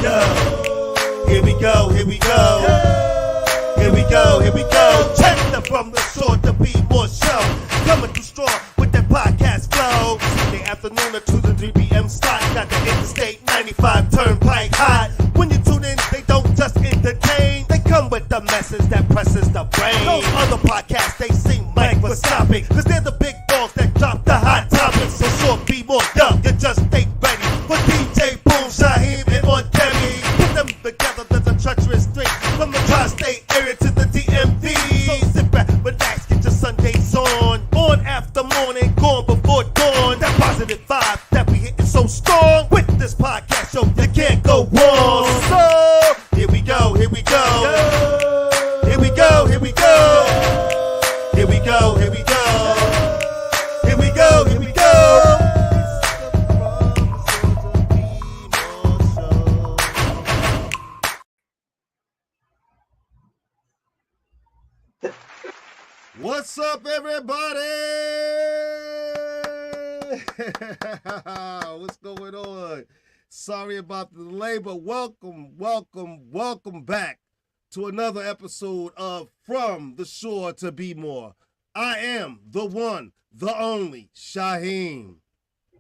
Yo, here we go, here we go. Here we go, here we go. Check the From the Shore to Be More show. Coming through strong with that podcast flow. The afternoon at 2 to 3 p.m. slot. Got the Interstate 95 Turnpike hot. When you tune in, they don't just entertain. They come with the message that presses the brain. Those other podcasts, they seem microscopic. Cause they're the big balls that drop the hot topics. So sure, be more dumb. You just stay ready for DJ Boom, Shaheem, and on Demi. Put them together, there's a treacherous string. From the tri-state area to the DMV. So sit back, relax, get your Sundays on. On after morning, gone before dawn. That positive vibe that we hitting so strong. With this podcast show, you can't go wrong. So, here we go, here we go. Here we go, here we go. Here we go, here we go. Here we go, here we go. What's up, everybody? What's going on? Sorry about the delay, but welcome back to another episode of From the Shore to Be More. I am the one, the only, Shaheem.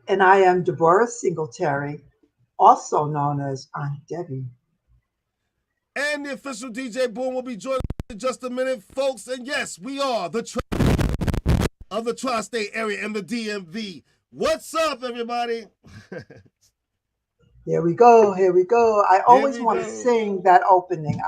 And I am Deborah Singletary, also known as Aunt Debbie. And the official DJ Boom will be joining us in just a minute, folks. And yes, we are the of the tri-state area and the DMV. What's up, everybody? Here we go. Here we go. I always want to sing that opening.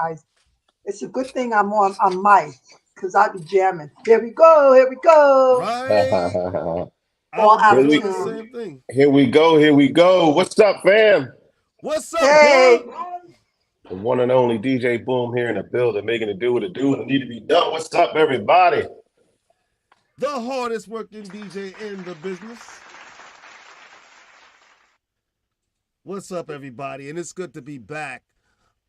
It's a good thing I'm on mic because I'll be jamming. Here we go. Here we go. Right. All doing the same thing. Here we go. What's up, fam? What's up, hey. The one and only DJ Boom here in the building, making it do what it do and it need to be done. What's up, everybody? The hardest working DJ in the business. What's up, everybody? And it's good to be back.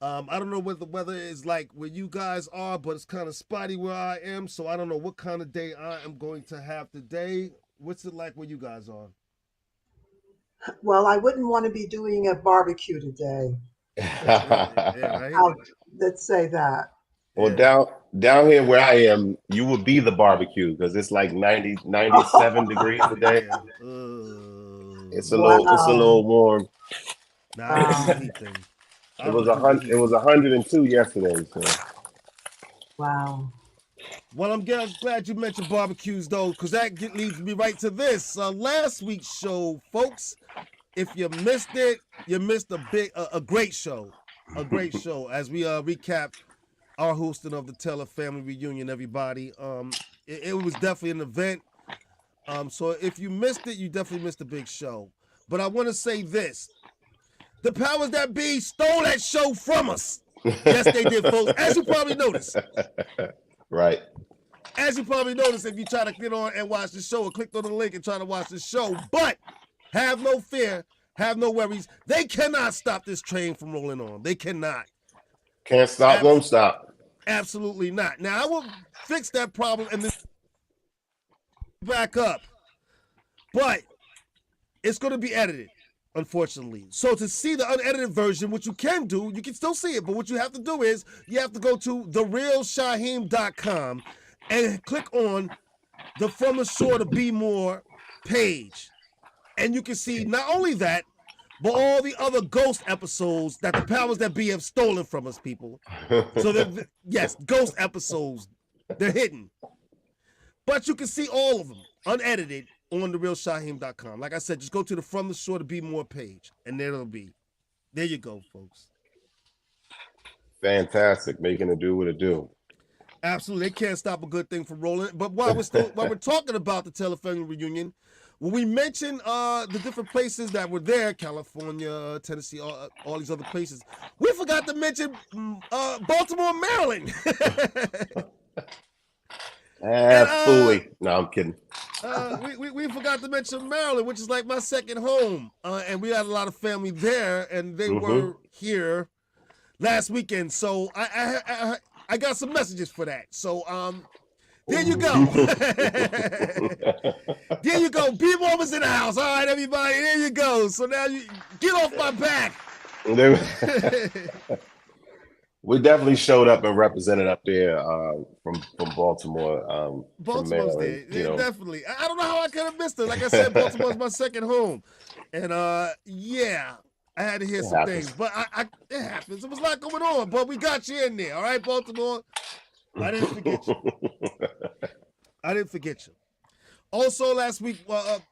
I don't know what the weather is like where you guys are, but it's kind of spotty where I am, so I don't know what kind of day I am going to have today. What's it like where you guys are? Well, I wouldn't want to be doing a barbecue today. Yeah, right? Let's say that. Well, down here where I am, you would be the barbecue because it's like 97 degrees today. It's a little warm. Anything. It was 102 yesterday. So. Wow. Well, I'm glad you mentioned barbecues, though, because that leads me right to this. Last week's show, folks, if you missed it, you missed a great show. A great show as we recap our hosting of the Taylor family reunion, everybody. It was definitely an event. So if you missed it, you definitely missed a big show. But I want to say this. The powers that be stole that show from us. Yes, they did, folks. As you probably noticed. Right. As you probably noticed if you try to get on and watch the show or click on the link and try to watch the show. But have no fear. Have no worries. They cannot stop this train from rolling on. They cannot. Can't stop, won't stop. Absolutely not. Now, I will fix that problem and then back up. But it's going to be edited, unfortunately. So to see the unedited version, which you can do, you can still see it. But what you have to do is you have to go to therealshaheem.com and click on the From the Shore to Be More page. And you can see not only that, but all the other ghost episodes that the powers that be have stolen from us, people. So, yes, ghost episodes. They're hidden. But you can see all of them, unedited, on therealshaheem.com. Like I said, just go to the From the Shore to Be More page, and there it'll be. There you go, folks. Fantastic. Making it do what it do. Absolutely. They can't stop a good thing from rolling. But while we're talking about the Taylor family reunion, when we mentioned the different places that were there, California, Tennessee, all these other places, we forgot to mention Baltimore, Maryland. Fooey. No, I'm kidding. We forgot to mention Maryland, which is like my second home. And we had a lot of family there, and they were here last weekend. So I got some messages for that. So there you go. There you go. B-More was in the house. All right, everybody. There you go. So now you get off my back. We definitely showed up and represented up there from Baltimore. Baltimore's from there. you know. Definitely. I don't know how I could have missed it. Like I said, Baltimore's my second home. And yeah, I had to hear some things. But it happens. There was a lot going on, but we got you in there. All right, Baltimore. I didn't forget you. I didn't forget you. Also, last week,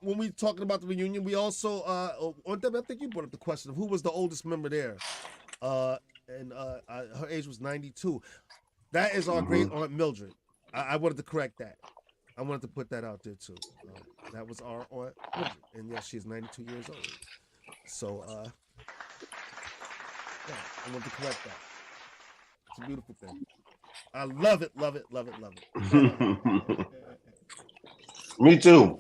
when we were talking about the reunion, we also, I think you brought up the question of who was the oldest member there. And her age was 92. That is our great aunt Mildred. I wanted to correct that. I wanted to put that out there too. That was our aunt Mildred, and yes, she's 92 years old. So, yeah, I wanted to correct that. It's a beautiful thing. I love it, love it, love it, love it. Me too.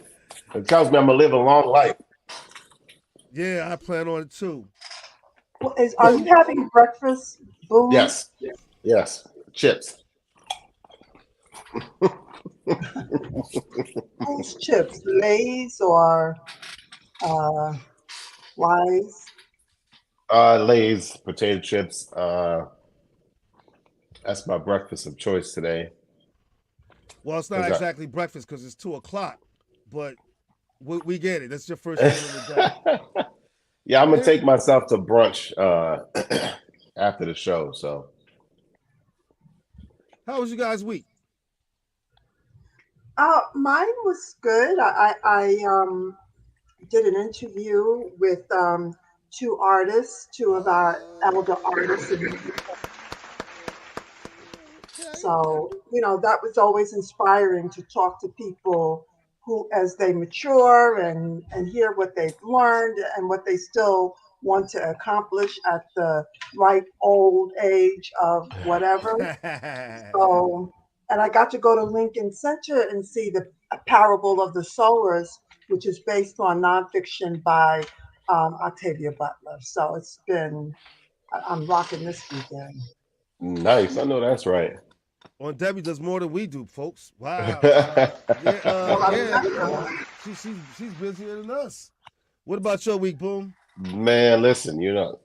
It tells me I'm gonna live a long life. Yeah, I plan on it too. Well, are you having breakfast, Boom? Yes. Yes. Chips. Whose chips? Lay's or Wise? Lay's potato chips. That's my breakfast of choice today. Well, it's not exactly breakfast because it's 2:00, but we get it. That's your first meal of the day. Yeah, I'm gonna take myself to brunch after the show. So, how was you guys' week? Mine was good. I did an interview with two of our elder artists. So, that was always inspiring to talk to people who, as they mature and hear what they've learned and what they still want to accomplish at the right old age of whatever. So, and I got to go to Lincoln Center and see the Parable of the Sowers, which is based on nonfiction by Octavia Butler. So I'm rocking this weekend. Nice. I know that's right. Well, Debbie does more than we do, folks. Wow. She's busier than us. What about your week, Boom? Man, listen,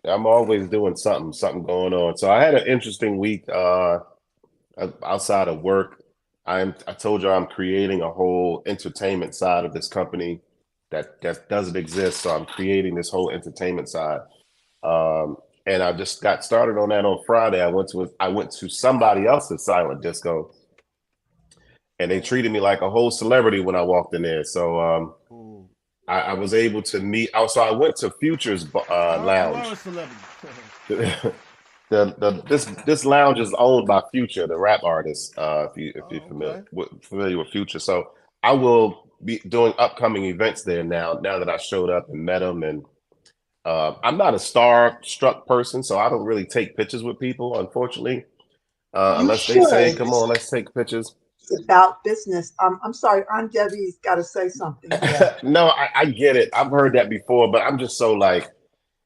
I'm always doing something going on. So I had an interesting week outside of work. I told you I'm creating a whole entertainment side of this company that doesn't exist. So I'm creating this whole entertainment side. And I just got started on that on Friday. I went to somebody else's silent disco, and they treated me like a whole celebrity when I walked in there. So I was able to meet. Also, I went to Future's lounge. This lounge is owned by Future, the rap artist. If you're familiar with Future, so I will be doing upcoming events there now that I showed up and met him. And I'm not a star-struck person, so I don't really take pictures with people, unfortunately, unless they say, "Come on, let's take pictures." It's about business. I'm sorry, Aunt Debbie's got to say something. No, I get it. I've heard that before, but I'm just so like.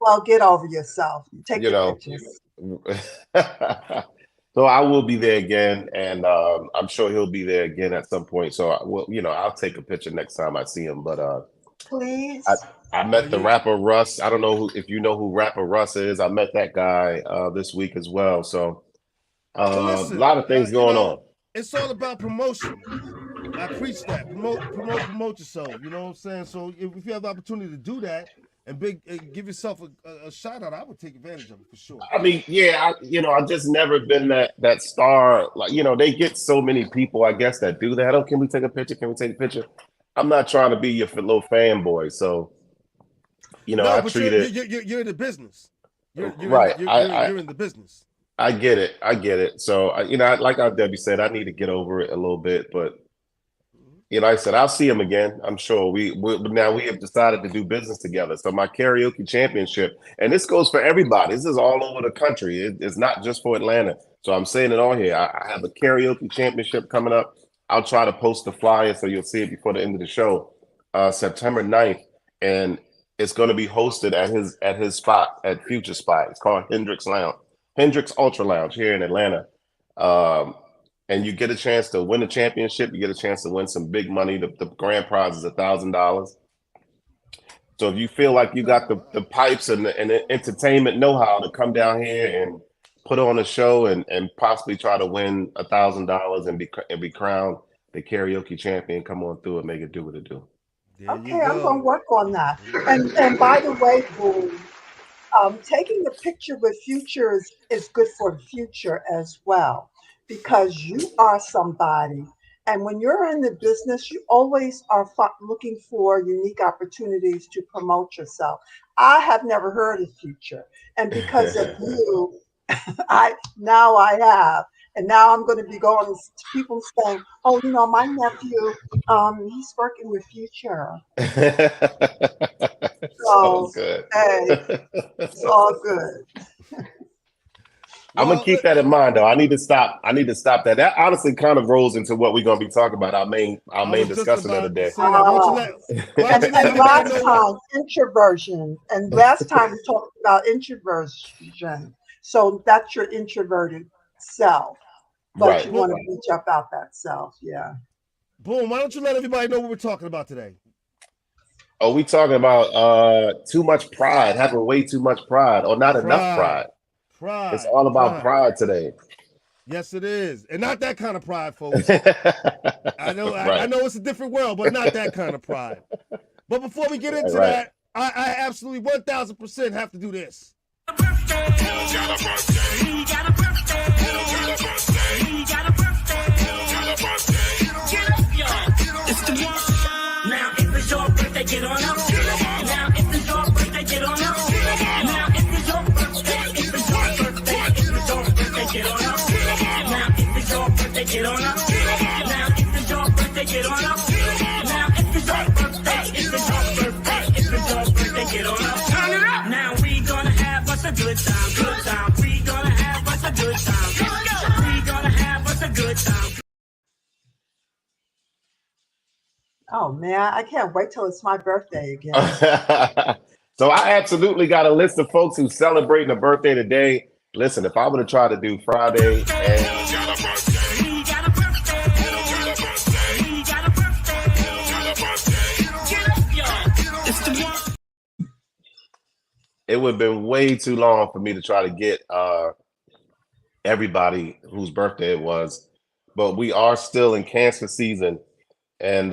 Well, get over yourself. Take your pictures. So I will be there again, and I'm sure he'll be there again at some point. So I'll take a picture next time I see him. But please. I met the rapper Russ. I don't know if you know who rapper Russ is. I met that guy this week as well. So listen, a lot of things going on. It's all about promotion. I preach that. Promote yourself. You know what I'm saying? So if you have the opportunity to do that and give yourself a shout out, I would take advantage of it for sure. I mean, yeah, I've just never been that star. Like, they get so many people, I guess, that do that. Oh, can we take a picture? Can we take a picture? I'm not trying to be your little fanboy. So, I treat it. You're in the business. You're right. You're in the business. I get it. So, like how Debbie said, I need to get over it a little bit. But, I said, I'll see him again. I'm sure we have decided to do business together. So my karaoke championship, and this goes for everybody. This is all over the country. It's not just for Atlanta. So I'm saying it on here. I have a karaoke championship coming up. I'll try to post the flyer so you'll see it before the end of the show, September 9th. And it's going to be hosted at his spot, at Future Spot. It's called Hendrix Ultra Lounge here in Atlanta. And you get a chance to win the championship. You get a chance to win some big money. The grand prize is $1,000. So if you feel like you got the pipes and the entertainment know-how to come down here and put on a show and possibly try to win $1,000 and be crowned the karaoke champion, come on through and make it do what it do. There you Okay, I'm go. gonna work on that. And by the way, Boone, taking a picture with Future is good for the future as well, because you are somebody. And when you're in the business, you always are looking for unique opportunities to promote yourself. I have never heard of Future, and because of you, I have, and now I'm going to be going to people saying, "Oh, you know, my nephew, he's working with Future." So So, good. hey, it's all good. I'm gonna Well, keep that in mind, though. I need to stop that. That honestly kind of rolls into what we're gonna be talking about. Our main I was just discussion of the about to day. say that. Why don't you let And everybody last know? time, introversion. And last time we talked about introversion. So that's your introverted self. But Right. you want to reach up out that self. Yeah. Boom. Why don't you let everybody know what we're talking about today? Oh, we talking about too much pride, having way too much pride, or not enough pride. Pride. It's all about pride today. Yes, it is, and not that kind of pride, folks. I know, Right. I know it's a different world, but not that kind of pride. But before we get into Right. that, I absolutely 1000% have to do this. Now if it's your birthday, get on up. Now if it's your birthday, get on up. Now if it's your birthday, if it's your birthday, if it's your birthday, get on up. Now if it's your birthday, get on up. Now if it's your birthday, get on up. Now if it's your birthday, if it's your birthday, if it's your birthday, get on up. Turn it up. Now we gonna have us a good time, good time. We gonna have us a good time. We gonna have us a good time. Oh, man. I can't wait till it's my birthday again. So I absolutely got a list of folks who's celebrating a birthday today. Listen, if I were to try to do Friday and it would have been way too long for me to try to get everybody whose birthday it was. But we are still in Cancer season, and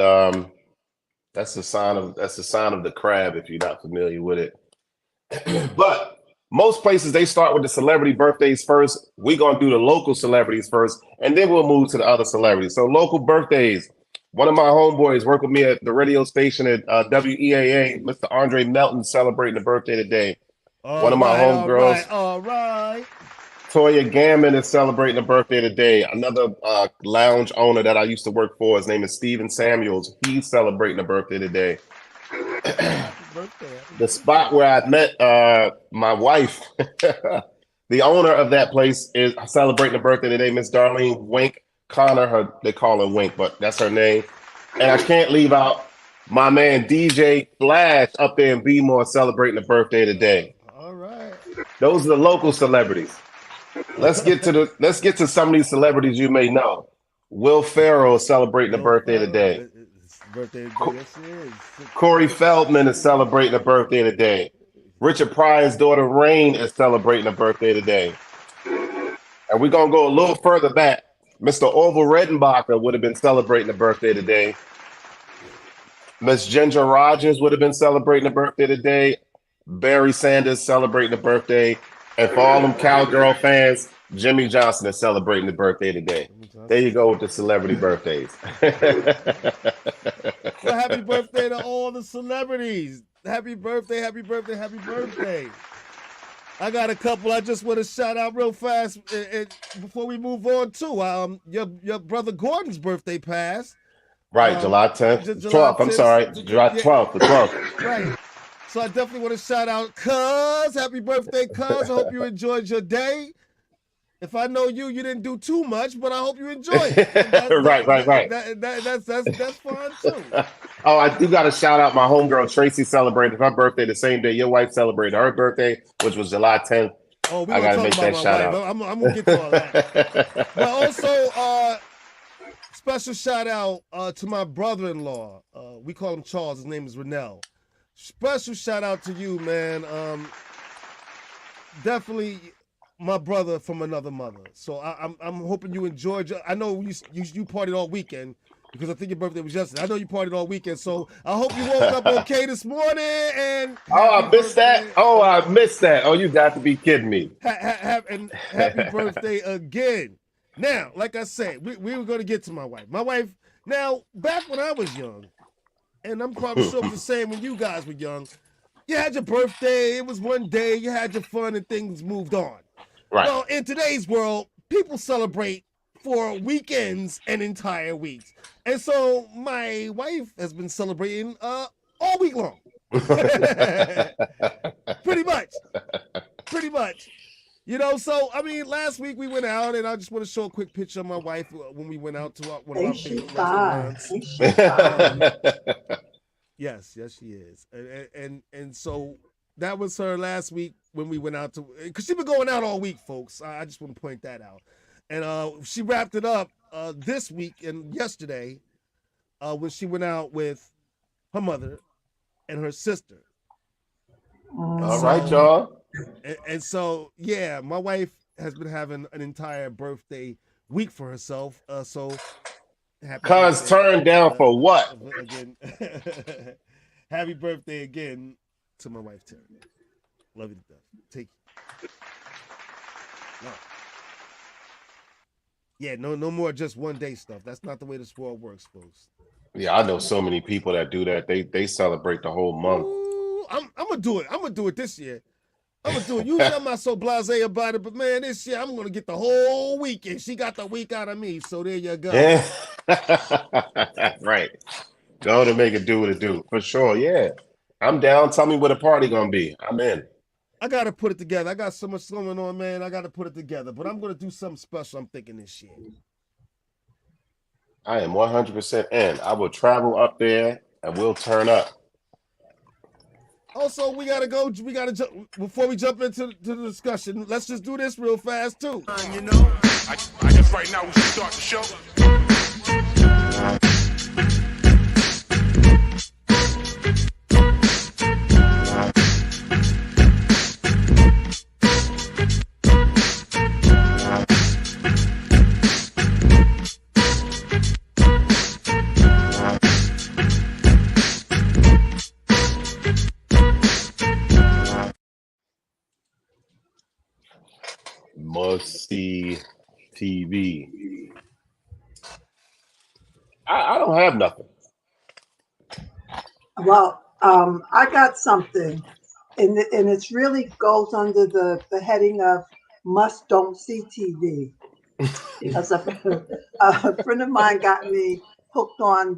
that's the sign of the crab if you're not familiar with it. But most places they start with the celebrity birthdays first. We're gonna do the local celebrities first, and then we'll move to the other celebrities. So local birthdays. One of my homeboys work with me at the radio station at WEAA, Mr. Andre Melton, celebrating a birthday today. One of my homegirls, All right. Toya Gammon, is celebrating a birthday today. Another lounge owner that I used to work for, his name is Steven Samuels. He's celebrating a birthday today. The spot where I met my wife, the owner of that place, is celebrating a birthday today. Miss Darlene Wink Connor, they call her Wink, but that's her name. And I can't leave out my man DJ Flash up there in B-More celebrating a birthday today. All right. Those are the local celebrities. Let's get to some of these celebrities you may know. Will Ferrell is celebrating a birthday today. Birthday, yes, it is. Corey Feldman is celebrating a birthday today. Richard Pryor's daughter Rain is celebrating a birthday today. And we're gonna go a little further back. Mr. Orville Redenbacher would have been celebrating a birthday today. Miss Ginger Rogers would have been celebrating a birthday today. Barry Sanders celebrating a birthday. And for all them cowgirl fans, Jimmy Johnson is celebrating the birthday today. There you go with the celebrity birthdays. So happy birthday to all the celebrities. Happy birthday, happy birthday, happy birthday. I got a couple I just want to shout out real fast before we move on too. Your brother Gordon's birthday passed. Right, July 10th. 12th, I'm sorry. July 12th, the 12th. Right. So I definitely want to shout out Cuz. Happy birthday, Cuz. I hope you enjoyed your day. If I know you, you didn't do too much, but I hope you enjoyed it. Right. That's fine too. Oh, I do got to shout out my homegirl Tracy celebrated her birthday the same day your wife celebrated her birthday, which was July 10th. Oh, we I gonna gotta make talk that about shout my wife. out. I'm gonna get to all that. But also, special shout out to my brother-in-law. We call him Charles. His name is Renell. special shout out to you, man. Definitely my brother from another mother. So I'm hoping you enjoyed. I know you partied all weekend because I think your birthday was yesterday. I know you partied all weekend, so I hope you woke up okay this morning. And I missed that. Oh, I missed that. Oh, you got to be kidding me. And happy birthday again. Now, like I said, we were going to get to my wife. My wife. Now, back when I was young, and I'm probably sure it was the same when you guys were young. You had your birthday, it was one day, you had your fun, and things moved on. Right. Well, in today's world, people celebrate for weekends and entire weeks. And so my wife has been celebrating all week long. Pretty much. You know, so, I mean, last week we went out, and I just want to show a quick picture of my wife when we went out to one of our favorite restaurants. Yes, she is. And so that was her last week when we went out to, because she's been going out all week, folks. I just want to point that out. And she wrapped it up this week and yesterday when she went out with her mother and her sister. All right, y'all. And so, yeah, my wife has been having an entire birthday week for herself. So happy Cuz birthday, turned down for what? Again. Happy birthday again to my wife, Terry. Love you to death. Take you. No. Yeah, no more just one day stuff. That's not the way this world works, folks. Yeah, I know so many people that do that. They celebrate the whole month. Ooh, I'm gonna do it. I'm gonna do it this year. I'm gonna do it. Usually I'm not so blasé about it, but man, this year I'm gonna get the whole weekend. She got the week out of me, so there you go. Yeah. Right. Go to make it do what it do. For sure, yeah. I'm down. Tell me where the party gonna be. I'm in. I gotta put it together. I got so much going on, man. I gotta put it together. But I'm gonna do something special, I'm thinking, this year. I am 100% in. I will travel up there and we'll turn up. Also, we gotta jump before we jump into the discussion. Let's just do this real fast too. You know, I guess right now we should start the show. Must see TV. I don't have nothing. Well, I got something, and it's really goes under the heading of must don't see TV. Because a friend of mine got me hooked on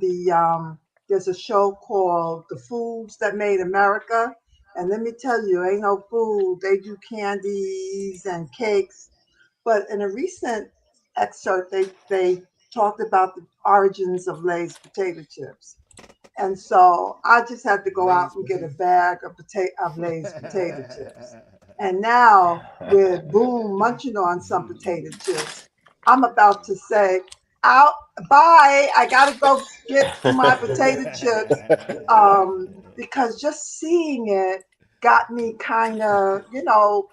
there's a show called The Foods That Made America. And let me tell you, ain't no food. They do candies and cakes. But in a recent excerpt, they talked about the origins of Lay's potato chips. And so I just had to go out and get a bag of Lay's potato chips. And now with Boom munching on some potato chips, I'm about to say, out, bye. I got to go get my potato chips because just seeing it got me kind of, you know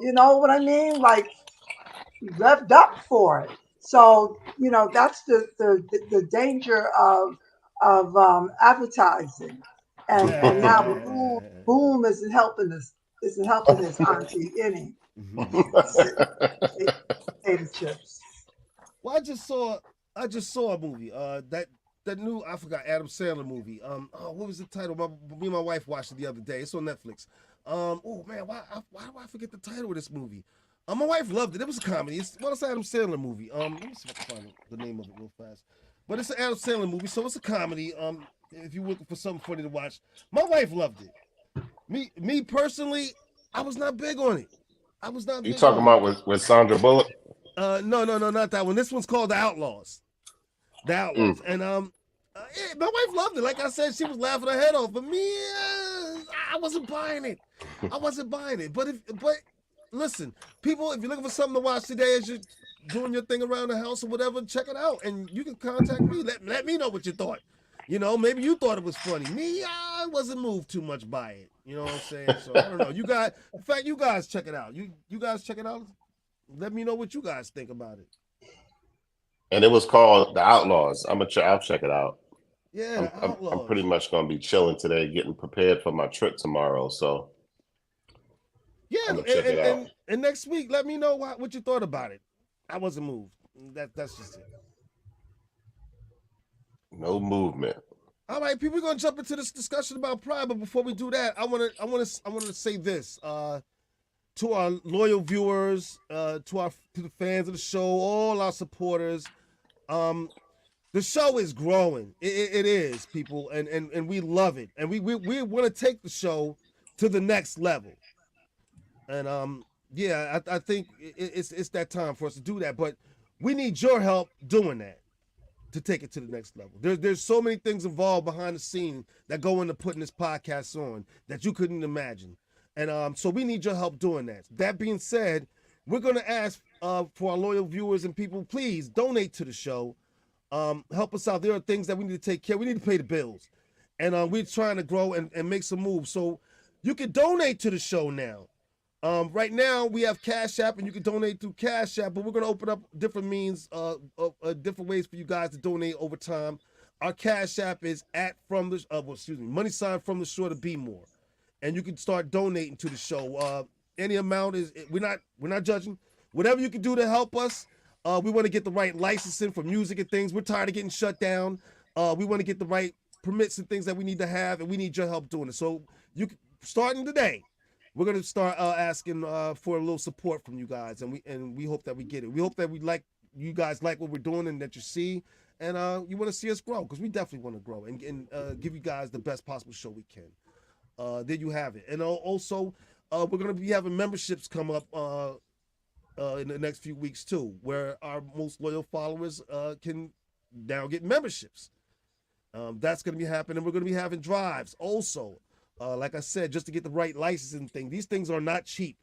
what I mean? Like revved up for it. So, that's the danger of advertising. And now Boom isn't helping his auntie any potato chips. Well, I just saw a movie. That new, I forgot, Adam Sandler movie. What was the title? Me and my wife watched it the other day. It's on Netflix. Oh man, why do I forget the title of this movie? My wife loved it. It was a comedy. It's an Adam Sandler movie. Let me see if I can find the name of it real fast. But it's an Adam Sandler movie, so it's a comedy. If you're looking for something funny to watch, my wife loved it. Me personally, I was not big on it. I was not. You talking about with Sandra Bullock? No, not that one. This one's called The Outlaws. The Outlaws, and my wife loved it. Like I said, she was laughing her head off. But me, I wasn't buying it. But listen, people, if you're looking for something to watch today as you're doing your thing around the house or whatever, check it out, and you can contact me. Let me know what you thought. Maybe you thought it was funny. Me, I wasn't moved too much by it. You know what I'm saying? So I don't know. You guys, in fact, you guys check it out. You guys check it out. Let me know what you guys think about it. And it was called The Outlaws. I'll check it out. Yeah, I'm pretty much gonna be chilling today, getting prepared for my trip tomorrow. So yeah, check it out. And next week, let me know what you thought about it. I wasn't moved. That's just it. No movement. All right, people, we're gonna jump into this discussion about Pride, but before we do that, I want to say this to our loyal viewers, to the fans of the show, all our supporters. The show is growing. It is, people, and we love it, and we want to take the show to the next level. And yeah, I think it's that time for us to do that, but we need your help doing that to take it to the next level. There's so many things involved behind the scene that go into putting this podcast on that you couldn't imagine. And so we need your help doing that. That being said, we're going to ask for our loyal viewers and people, please donate to the show. Help us out. There are things that we need to take care of. We need to pay the bills. And we're trying to grow and make some moves. So you can donate to the show now. Right now we have Cash App, and you can donate through Cash App, but we're going to open up different means, different ways for you guys to donate over time. Our Cash App is money sign from the shore to be more. And you can start donating to the show. Any amount we're not judging. Whatever you can do to help us. We want to get the right licensing for music and things. We're tired of getting shut down. We want to get the right permits and things that we need to have, and we need your help doing it. So starting today, we're gonna start asking for a little support from you guys, and we hope that we get it. We hope that you guys like what we're doing and that you see, and you want to see us grow, because we definitely want to grow and give you guys the best possible show we can. There you have it. And also, we're gonna be having memberships come up in the next few weeks too, where our most loyal followers can now get memberships. That's gonna be happening. We're gonna be having drives also. Like I said, just to get the right licensing thing. These things are not cheap.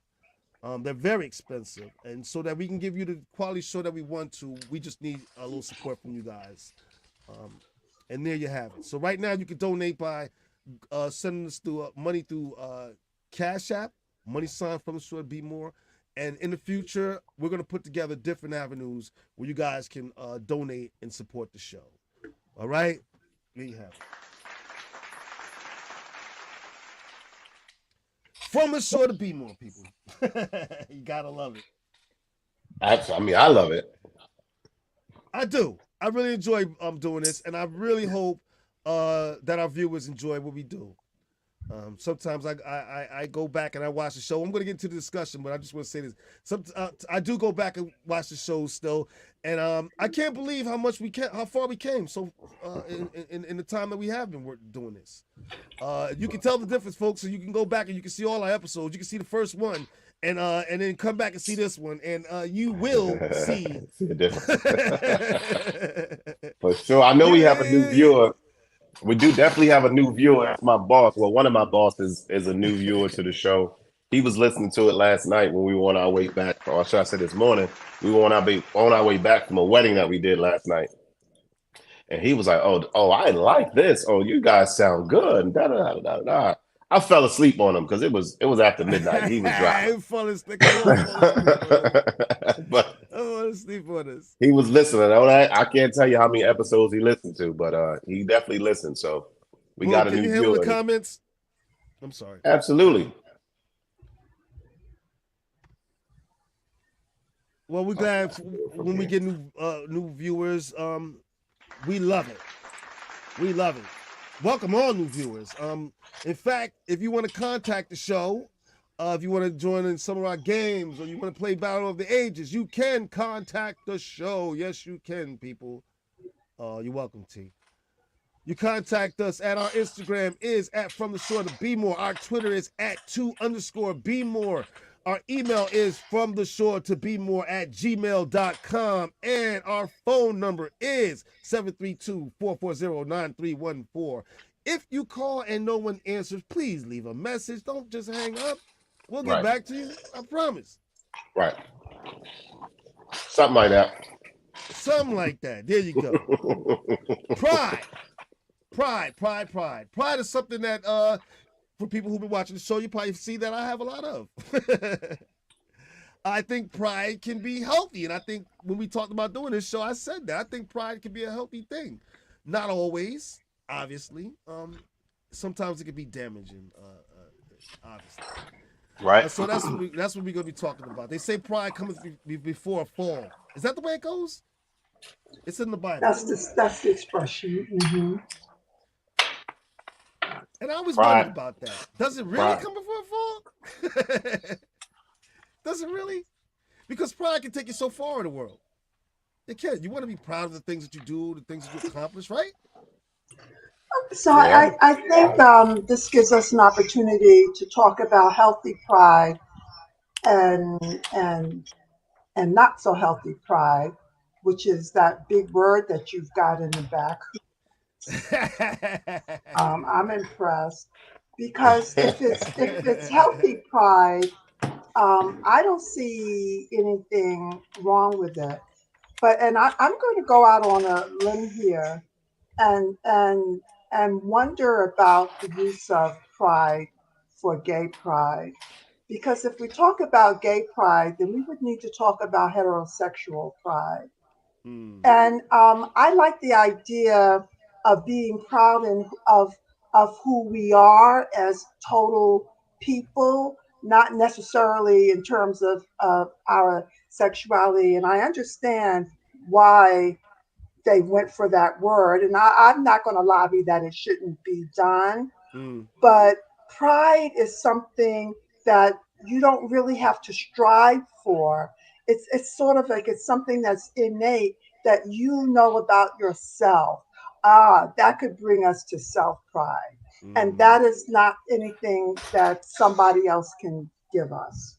They're very expensive. And so that we can give you the quality show that we want to, we just need a little support from you guys. And there you have it. So right now you can donate by sending us money through Cash App, money sign from the shore to be more. And in the future, we're going to put together different avenues where you guys can donate and support the show. All right? There you have it. From the shore to be more, people. You gotta love it. I love it. I do. I really enjoy doing this, and I really hope that our viewers enjoy what we do. Sometimes I go back and I watch the show. I'm going to get into the discussion, but I just want to say this. I do go back and watch the show still, and I can't believe how far we came. So in the time that we have been doing this, you can tell the difference, folks. So you can go back and you can see all our episodes. You can see the first one, and then come back and see this one, and you will see the difference. For sure. I know we have a new viewer. We do definitely have a new viewer. That's my boss. Well, one of my bosses is a new viewer to the show. He was listening to it last night when we were on our way back, or should I say this morning, we were on our way back from a wedding that we did last night. And he was like, oh, I like this. Oh, you guys sound good. Da, da, da, da, da. I fell asleep on him because it was after midnight. He was driving. But I want to sleep on this. He was listening. I can't tell you how many episodes he listened to, but he definitely listened. So we got a new viewer. Can you handle the comments? I'm sorry. Absolutely. Well, we're glad when we get new viewers. We love it. We love it. Welcome all new viewers. In fact, if you want to contact the show, if you want to join in some of our games, or you want to play Battle of the Ages, you can contact the show. Yes, you can, people. You're welcome, T. You contact us at our Instagram is at From the Shore to Be More. Our Twitter is at 2_Be More. Our email is fromtheshore@gmail.com. And our phone number is 732-440-9314. If you call and no one answers, please leave a message. Don't just hang up. We'll get back to you. I promise. Right. Something like that. Something like that. There you go. Pride. Pride. Pride is something that for people who've been watching the show, you probably see that I have a lot of. I think pride can be healthy, and I think when we talked about doing this show, I said that I think pride can be a healthy thing. Not always, obviously. Sometimes it can be damaging, obviously. Right. So that's what we're gonna be talking about. They say pride comes before a fall. Is that the way it goes? It's in the Bible. That's the expression. Mm-hmm. And I always Pride. wondered about that. Does it really Pride. come before a fall? Does it really? Because pride can take you so far in the world. It can. You want to be proud of the things that you do, the things that you accomplish, right? So I think this gives us an opportunity to talk about healthy pride and not so healthy pride, which is that big word that you've got in the back. I'm impressed because if it's healthy pride, I don't see anything wrong with it. But I'm going to go out on a limb here and wonder about the use of pride for gay pride. Because if we talk about gay pride, then we would need to talk about heterosexual pride. And I like the idea of being proud of who we are as total people, not necessarily in terms of our sexuality. And I understand why they went for that word. And I'm not going to lobby that it shouldn't be done. But pride is something that you don't really have to strive for. It's sort of like it's something that's innate that you know about yourself. That could bring us to self-pride. And that is not anything that somebody else can give us.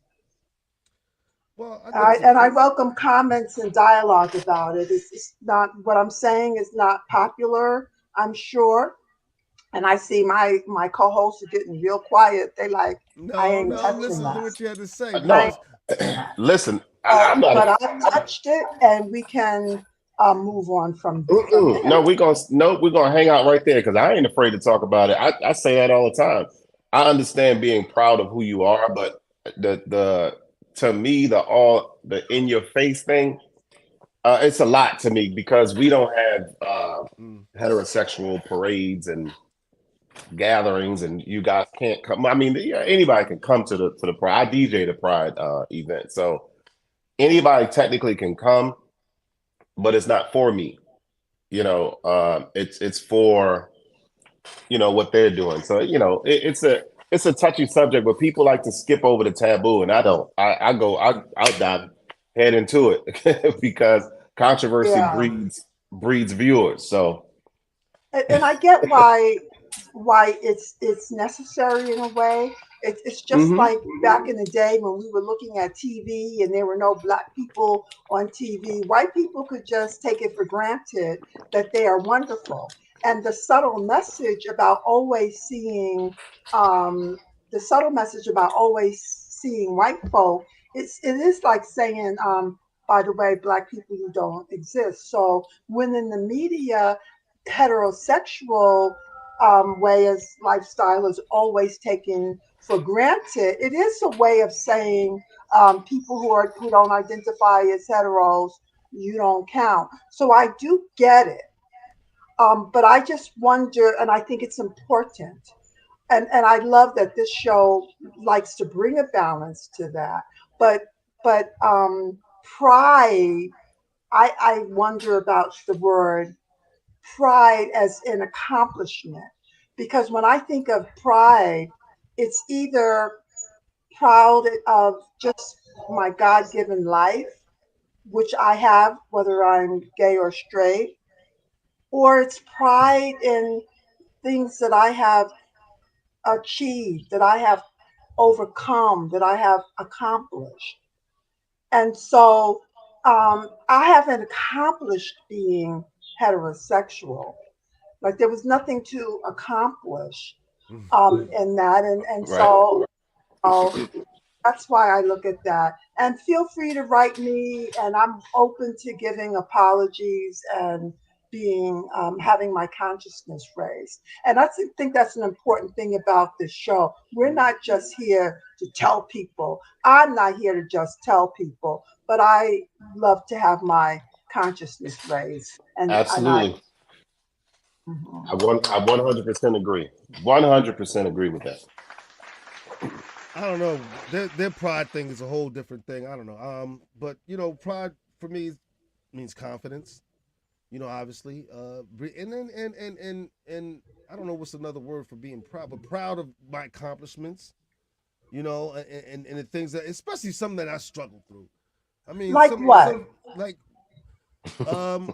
Well, I welcome comments and dialogue about it. It's not what I'm saying is not popular, I'm sure. And I see my co-hosts are getting real quiet. They like, I ain't touching listen that. to what you had to say. No, listen, I'm not. But I touched it, and we can move on from there. No, we're gonna hang out right there because I ain't afraid to talk about it. I say that all the time. I understand being proud of who you are, but the to me the in your face thing, it's a lot to me because we don't have heterosexual parades and gatherings, and you guys can't come. I mean, anybody can come to the pride. I DJ the pride event, so anybody technically can come, but it's not for me. It's for what they're doing. So it's a touchy subject, but people like to skip over the taboo, and I don't. I'll dive head into it because controversy breeds viewers. So, and I get why it's necessary in a way. It's just like back in the day when we were looking at TV and there were no black people on TV. White people could just take it for granted that they are wonderful. And the subtle message about always seeing white folk, it is like saying, by the way, black people, you don't exist. So when in the media, heterosexual way as lifestyle is always taken for granted, it is a way of saying people who don't identify as heteros, you don't count. So I do get it. But I just wonder, and I think it's important. And I love that this show likes to bring a balance to that. But pride, I wonder about the word pride as an accomplishment. Because when I think of pride, it's either proud of just my God-given life, which I have, whether I'm gay or straight, or it's pride in things that I have achieved, that I have overcome, that I have accomplished. And so I haven't accomplished being heterosexual. Like there was nothing to accomplish in that. And so that's why I look at that. And feel free to write me, and I'm open to giving apologies and being having my consciousness raised. And think that's an important thing about this show. We're not just here to tell people. I'm not here to just tell people, but I love to have my consciousness raised. And I, Absolutely. mhm. I 100% agree. 100% agree with that. I don't know. Their pride thing is a whole different thing. I don't know. But you know, pride for me means confidence. You know, obviously. And then and I don't know what's another word for being proud, but proud of my accomplishments. You know, and the things that, especially something that I struggled through. I mean, Like what? some um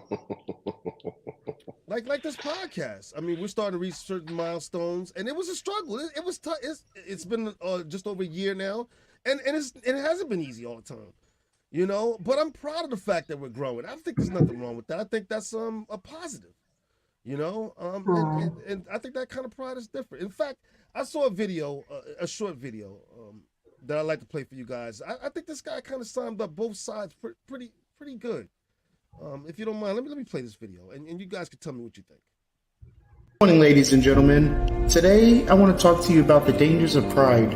like this podcast. I mean, we're starting to reach certain milestones, and it was a struggle. It was tough. It's been just over a year now, and it hasn't been easy all the time. You know, but I'm proud of the fact that we're growing. I think there's nothing wrong with that. I think that's a positive. You know, Hmm. and I think that kind of pride is different. In fact, I saw a video, a short video, that I like to play for you guys. I think this guy kind of summed up both sides pretty good. If you don't mind, let me play this video, and you guys can tell me what you think. Good morning, ladies and gentlemen. Today, I want to talk to you about the dangers of pride.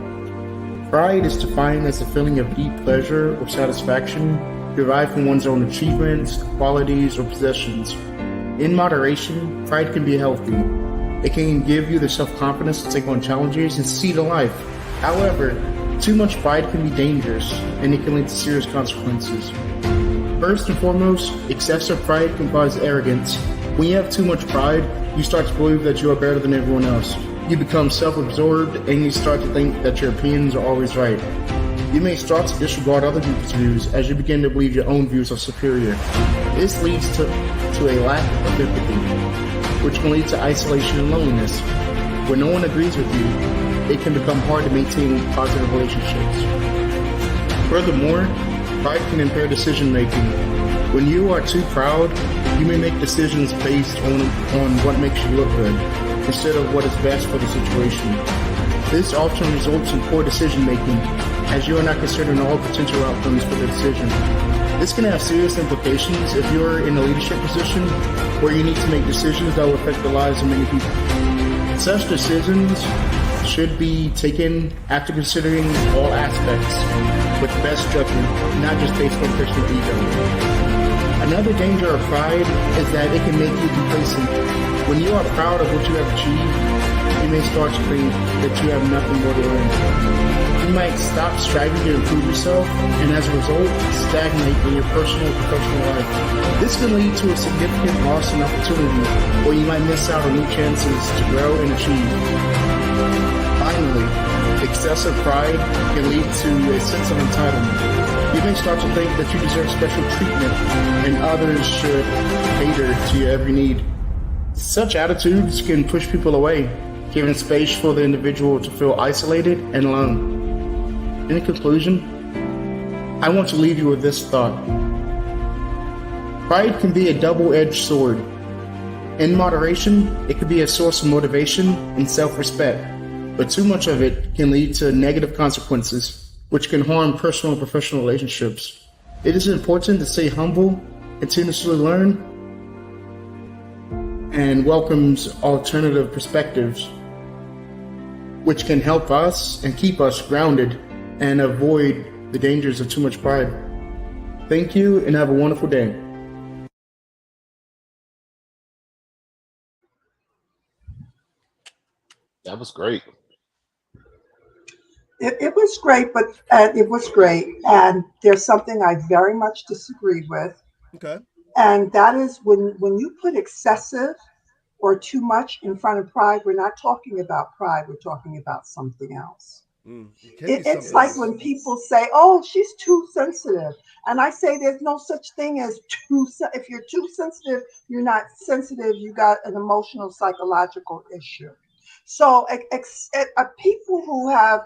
Pride is defined as a feeling of deep pleasure or satisfaction derived from one's own achievements, qualities, or possessions. In moderation, pride can be healthy. It can give you the self-confidence to take on challenges and succeed in life. However, too much pride can be dangerous, and it can lead to serious consequences. First and foremost, excessive pride can cause arrogance. When you have too much pride, you start to believe that you are better than everyone else. You become self-absorbed and you start to think that your opinions are always right. You may start to disregard other people's views as you begin to believe your own views are superior. This leads to a lack of empathy, which can lead to isolation and loneliness. When no one agrees with you, it can become hard to maintain positive relationships. Furthermore, pride can impair decision making. When you are too proud, you may make decisions based on what makes you look good, instead of what is best for the situation. This often results in poor decision making, as you are not considering all potential outcomes for the decision. This can have serious implications if you are in a leadership position where you need to make decisions that will affect the lives of many people. Such decisions should be taken after considering all aspects with the best judgment, not just based on personal ego. Another danger of pride is that it can make you complacent. When you are proud of what you have achieved, you may start to think that you have nothing more to learn. You might stop striving to improve yourself, and as a result, stagnate in your personal and professional life. This can lead to a significant loss in opportunity, or you might miss out on new chances to grow and achieve. Finally, excessive pride can lead to a sense of entitlement. You may start to think that you deserve special treatment and others should cater to your every need. Such attitudes can push people away, giving space for the individual to feel isolated and alone. In conclusion, I want to leave you with this thought. Pride can be a double-edged sword. In moderation, it can be a source of motivation and self-respect, but too much of it can lead to negative consequences, which can harm personal and professional relationships. It is important to stay humble, continuously learn, and welcomes alternative perspectives, which can help us and keep us grounded and avoid the dangers of too much pride. Thank you and have a wonderful day. That was great. It was great, but it was great. And there's something I very much disagreed with, Okay. and that is when you put excessive or too much in front of pride, we're not talking about pride. We're talking about something else. It can be It's something like else. when people say, "Oh, she's too sensitive," and I say, "There's no such thing as too. If you're too sensitive, you're not sensitive. You got an emotional, psychological issue." So, people who have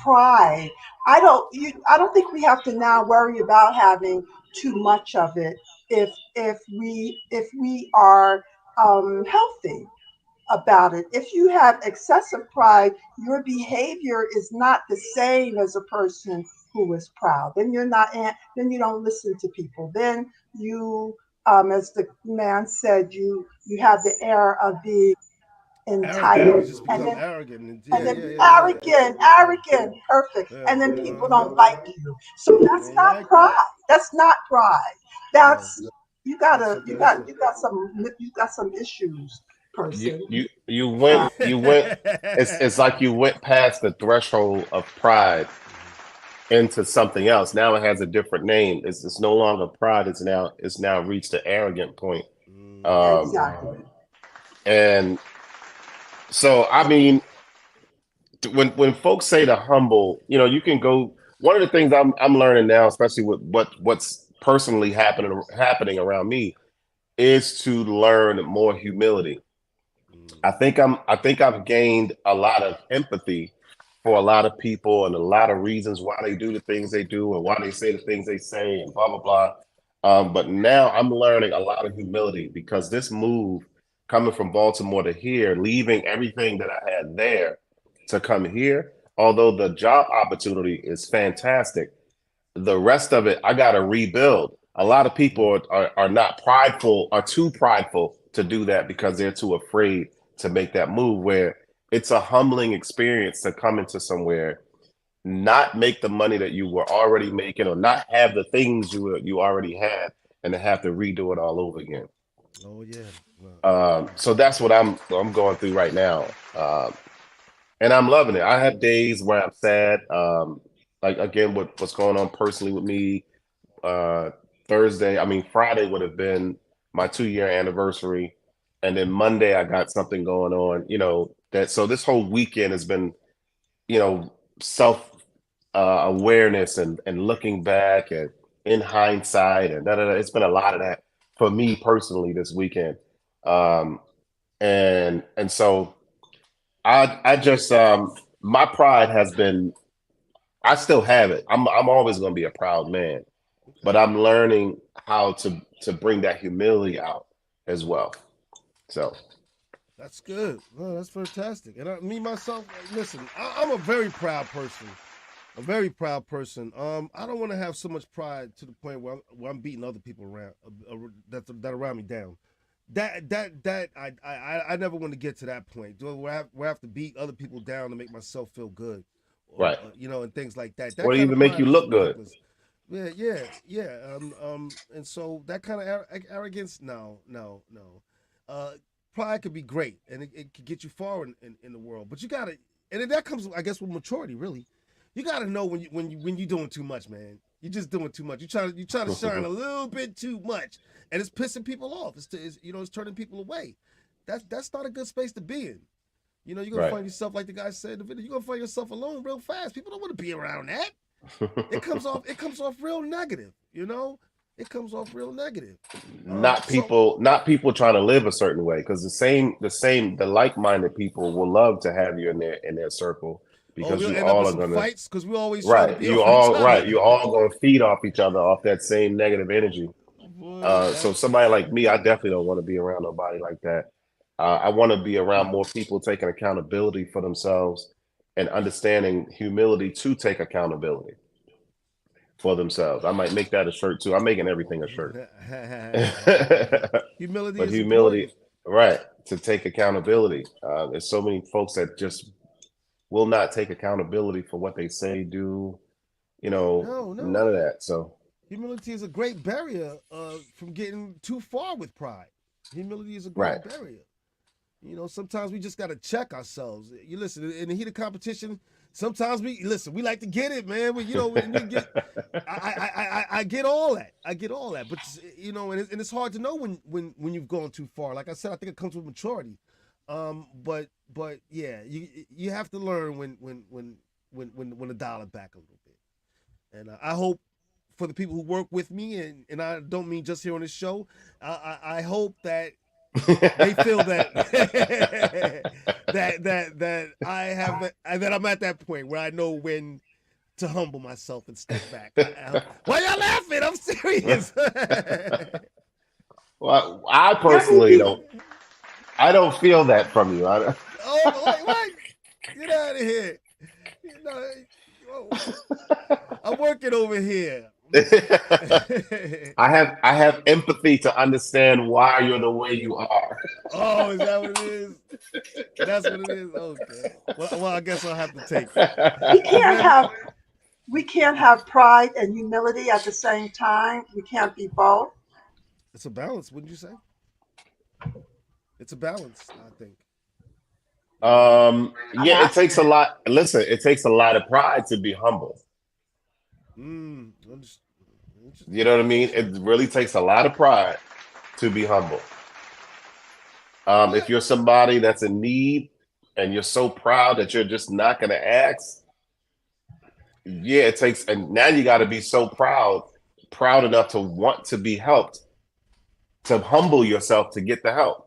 pride, I don't think we have to now worry about having too much of it if we are healthy about it. If you have excessive pride, your behavior is not the same as a person who is proud. Then you're not. Then you don't listen to people. Then you as the man said, you have the air of being Arrogant. You entitled, just and become then arrogant. And and yeah, then yeah, yeah, yeah. arrogant, perfect, Yeah. and then people Uh-huh. don't like you. So They that's don't not like that. pride. That's not pride. No. That's That's a that's a you got some issues, You person. you you went you went. It's like you went past the threshold of pride into something else. Now it has a different name. It's no longer pride. It's now reached the arrogant point. Um, Exactly. and so I mean, when folks say the humble, you can go. One of the things I'm learning now, especially with what's personally happening around me, is to learn more humility. I think I've gained a lot of empathy for a lot of people and a lot of reasons why they do the things they do and why they say the things they say and blah blah blah. But now I'm learning a lot of humility because this move coming from Baltimore to here, leaving everything that I had there to come here, although the job opportunity is fantastic, the rest of it I got to rebuild. A lot of people are not prideful, are too prideful to do that because they're too afraid to make that move. Where it's a humbling experience to come into somewhere, not make the money that you were already making, or not have the things you already had, and to have to redo it all over again. Oh yeah. Well, So that's what I'm going through right now. And I'm loving it. I have days where I'm sad. Like again, what's going on personally with me. Uh, Friday would have been my 2 year anniversary, and then Monday I got something going on. That so this whole weekend has been, self awareness and looking back and in hindsight and da, da, da. It's been a lot of that for me personally this weekend. Um, and so I just my pride has been, I still have it. I'm always going to be a proud man, but I'm learning how to bring that humility out as well. So that's good. No, that's fantastic. And me myself, listen, I'm a very proud person. A very proud person. I don't want to have so much pride to the point where I'm beating other people around that around me down. I never want to get to that point. Where I have to beat other people down to make myself feel good, or right, and things like that. That or kind of even make pride you is just look good. ridiculous. Yeah, yeah, yeah. And so that kind of arrogance, no. Uh, Pride could be great, and it could get you far in the world, but you gotta, and then that comes, I guess, with maturity. Really, you gotta know when you're doing too much, man. You're just doing too much. You try to shine a little bit too much, and it's pissing people off. It's turning people away. That's not a good space to be in. You're gonna Right. find yourself, like the guy said in the video, you're gonna find yourself alone real fast. People don't want to be around that. It comes off real negative. It comes off real negative. Not So people trying to live a certain way, because the like-minded people will love to have you in their circle, because we'll you end up in all are some gonna, fights because we always try to right, be on each other. you all gonna feed off each other off that same negative energy. Boy, So somebody like me, I definitely don't want to be around nobody like that. I want to be around more people taking accountability for themselves and understanding humility to take accountability for themselves. I might make that a shirt too. I'm making everything a shirt. humility But is humility, important. right, to take accountability. There's so many folks that just will not take accountability for what they say, do, No. none of that. So, Humility is a great barrier from getting too far with pride. Humility is a right. great barrier. Sometimes we just got to check ourselves. You listen, in the heat of competition, sometimes we like to get it, man. I get all that. But and it's hard to know when you've gone too far. Like I said, I think it comes with maturity. But yeah, you have to learn when to dial it back a little bit. And I hope for the people who work with me, and I don't mean just here on this show, I hope that they feel that that I have that I'm at that point where I know when to humble myself and step back. Why y'all laughing? I'm serious. Well, I personally don't. I don't feel that from you. Oh, what? Get out of here! I'm working over here. I have empathy to understand why you're the way you are. Oh, is that what it is? That's what it is. Okay. Well, I guess I'll have to take it. We can't have we can't have pride and humility at the same time. We can't be both. It's a balance, wouldn't you say? It's a balance, I think. Yeah, it takes a lot. Listen, it takes a lot of pride to be humble. Interesting. You know what I mean? It really takes a lot of pride to be humble. If you're somebody that's in need and you're so proud that you're just not going to ask, yeah, it takes, and now you got to be so proud enough to want to be helped, to humble yourself to get the help.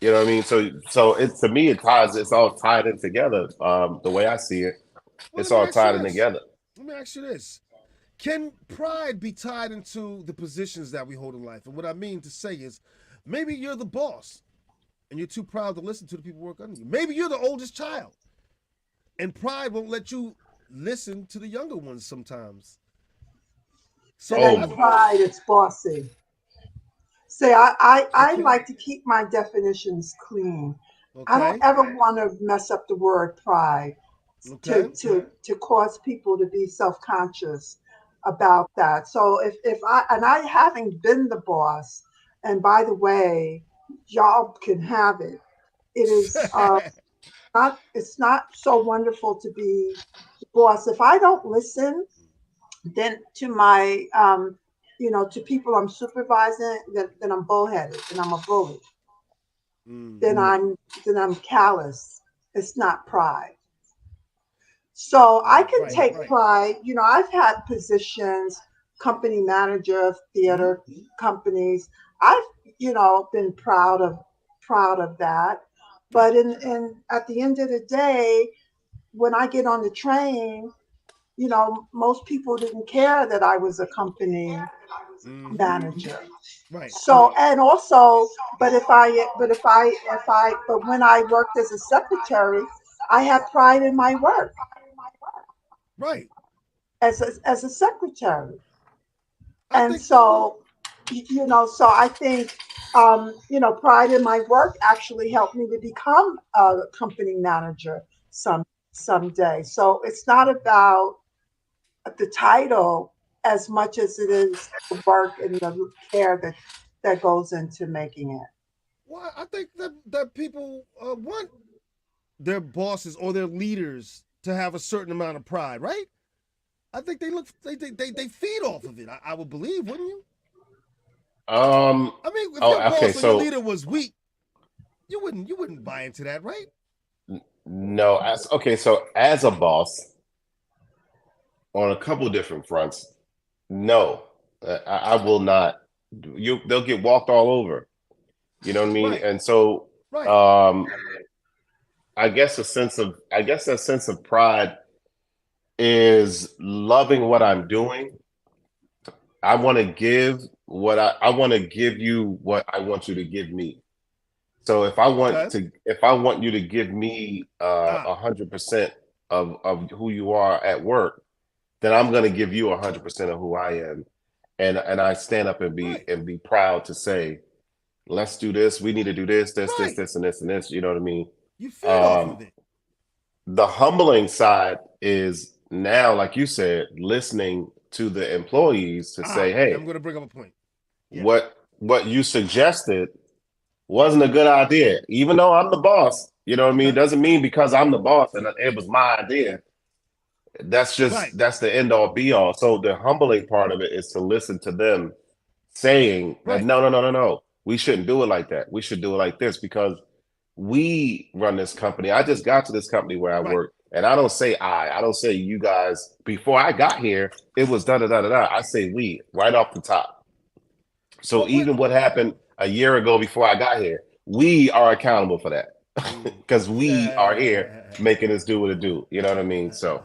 You know what I mean? So it, to me, it's all tied in together. The way I see it, Well, it's let me all ask you tied in this. together. Let me ask you this. Can pride be tied into the positions that we hold in life? And what I mean to say is, maybe you're the boss and you're too proud to listen to the people who work under you. Maybe you're the oldest child and pride won't let you listen to the younger ones sometimes. So And then pride, it's bossy. Say, I like to keep my definitions clean. I okay. don't ever want to mess up the word pride Okay. to cause people to be self-conscious about that. So if I having been the boss, and by the way, y'all can have it. It is not it's not so wonderful to be the boss. If I don't listen, then to my to people I'm supervising, then I'm bullheaded and I'm a bully. Then I'm callous. It's not pride. So I can take pride. I've had positions, company manager of theater companies. I've been proud of that. But in at the end of the day, when I get on the train, most people didn't care that I was a company manager. Right. So, and also, but when I worked as a secretary, I had pride in my work Right. as a secretary. I And think so, so I think, pride in my work actually helped me to become a company manager someday. So it's not about the title as much as it is the work and the care that goes into making it. well, I think that people want their bosses or their leaders to have a certain amount of pride, right? I think they feed off of it. I would believe, wouldn't you? I mean, if your boss or your leader was weak, you wouldn't buy into that, right? No, so as a boss, on a couple of different fronts, no, I will not. They'll get walked all over. You know what I mean? Right. And so, Right. I guess that sense of pride is loving what I'm doing. I want to give I want to give you what I want you to give me. So if I want you to give me 100% of who you are at work, then I'm going to give you 100% of who I am, and I stand up and be proud to say, let's do this. We need to do this, this, and this, and this. You know what I mean? You feed off of it. The humbling side is now, like you said, listening to the employees to say, hey, I'm going to bring up a point. Yeah. What you suggested wasn't a good idea, even though I'm the boss. You know what I mean? It doesn't mean because I'm the boss and it was my idea. That's just that's the end all be all. So the humbling part of it is to listen to them saying that no, we shouldn't do it like that. We should do it like this because we run this company. I just got to this company where I work, and I don't say I don't say you guys. Before I got here, it was da da da da da. I say we right off the top. So even what happened a year ago before I got here, we are accountable for that because we are here making us do what it do. You know what I mean? So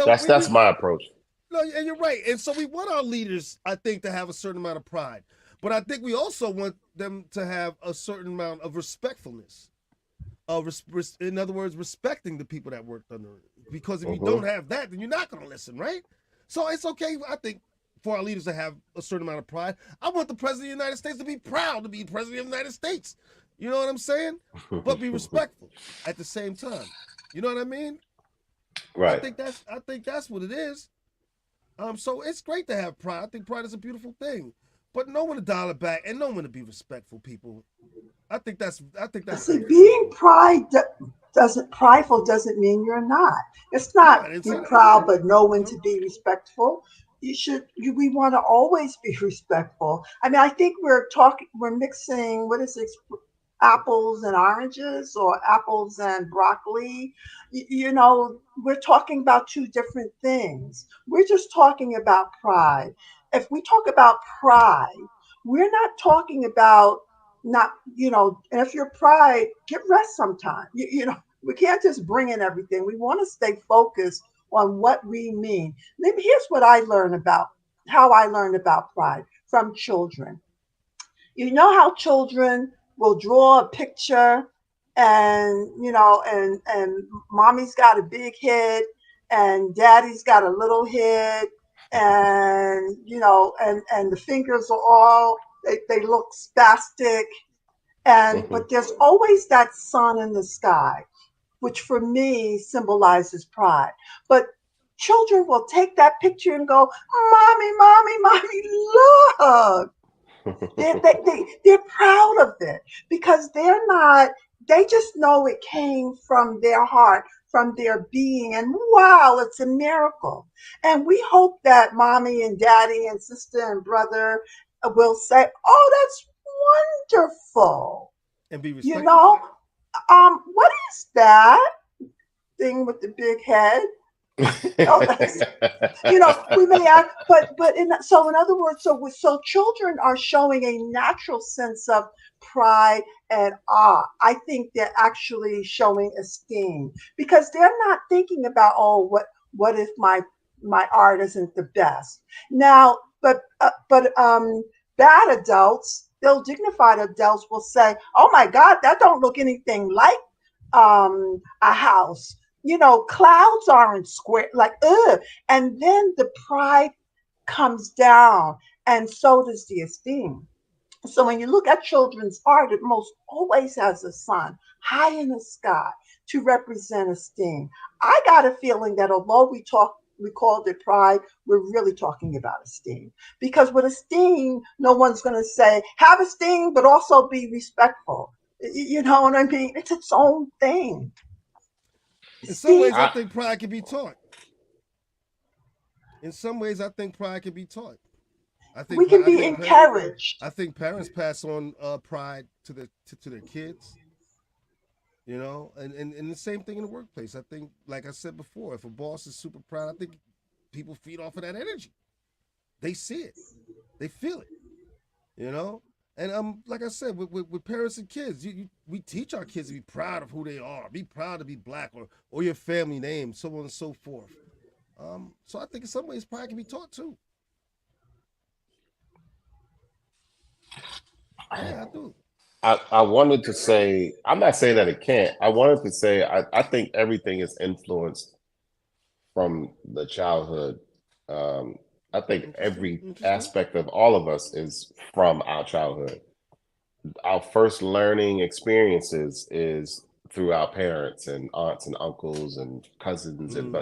that's my approach. No, and you're right. And so we want our leaders, I think, to have a certain amount of pride. But I think we also want them to have a certain amount of respectfulness. In other words, respecting the people that worked under it. Because if you don't have that, then you're not going to listen, right? So it's okay, I think, for our leaders to have a certain amount of pride. I want the president of the United States to be proud to be president of the United States. You know what I'm saying? But be respectful at the same time. You know what I mean? Right. I think that's what it is. So it's great to have pride. I think pride is a beautiful thing. But know when to dial it back and know when to be respectful, people. I think that's See, being prideful doesn't mean you're not. It's not be proud, but know when to be respectful. We want to always be respectful. I mean, I think we're mixing, what is it, apples and oranges or apples and broccoli. We're talking about two different things. We're just talking about pride. If we talk about pride, we're not talking about and if you're pride, get rest sometime. We can't just bring in everything. We want to stay focused on what we mean. Here's what how I learned about pride from children. You know how children will draw a picture and mommy's got a big head and daddy's got a little head and the fingers are all they look spastic but there's always that sun in the sky, which for me symbolizes pride. But children will take that picture and go, mommy, look. They're proud of it because they just know it came from their heart, from their being, and wow, it's a miracle. And we hope that mommy and daddy and sister and brother will say, oh, that's wonderful. And be respectful. What is that thing with the big head? We may act, but in other words, so children are showing a natural sense of pride and awe. I think they're actually showing esteem because they're not thinking about, what if my art isn't the best now, but bad adults, ill-dignified adults will say, oh my God, that don't look anything like a house. Clouds aren't square, and then the pride comes down, and so does the esteem. So when you look at children's art, it most always has a sun high in the sky to represent esteem. I got a feeling that although we called it pride, we're really talking about esteem. Because with esteem, no one's going to say, have esteem, but also be respectful. You know what I mean? It's its own thing. In some ways, I think pride can be taught. I think we can be encouraged. I think parents pass on pride to their kids. And the same thing in the workplace. I think, like I said before, if a boss is super proud, I think people feed off of that energy. They see it, they feel it. And like I said, with parents and kids, we teach our kids to be proud of who they are, be proud to be Black or your family name, so on and so forth. So I think in some ways pride can be taught too. Yeah, I do. I wanted to say, I'm not saying that it can't. I wanted to say, I think everything is influenced from the childhood. I think every aspect of all of us is from our childhood. Our first learning experiences is through our parents and aunts and uncles and cousins and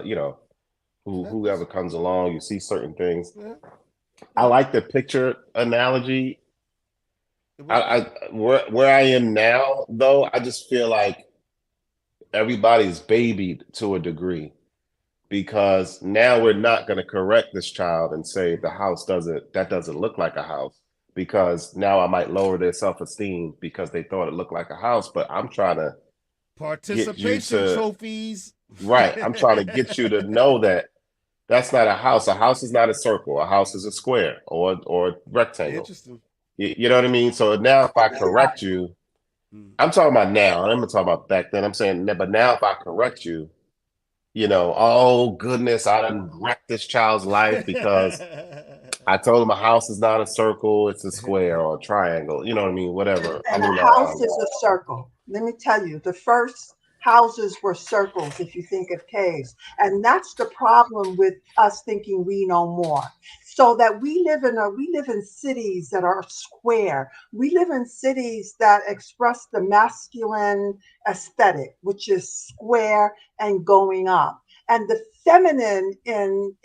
whoever comes along. You see certain things. I like the picture analogy. Where I am now, though, I just feel like everybody's babied to a degree. Because now we're not going to correct this child and say the house doesn't look like a house, because now I might lower their self-esteem because they thought it looked like a house. But I'm trying to participation trophies. Right. I'm trying to get you to know that that's not a house. A house is not a circle. A house is a square or a rectangle. Interesting. You know what I mean? So now if I correct you, I'm talking about now. I'm not talking about back then. I'm saying, but now if I correct you, oh goodness, I done wrecked this child's life because I told him a house is not a circle, it's a square or a triangle. You know what I mean? Whatever. And a house is a circle. Let me tell you, the first houses were circles if you think of caves. And that's the problem with us thinking we know more. So that we live in cities that are square. We live in cities that express the masculine aesthetic, which is square and going up. And the feminine in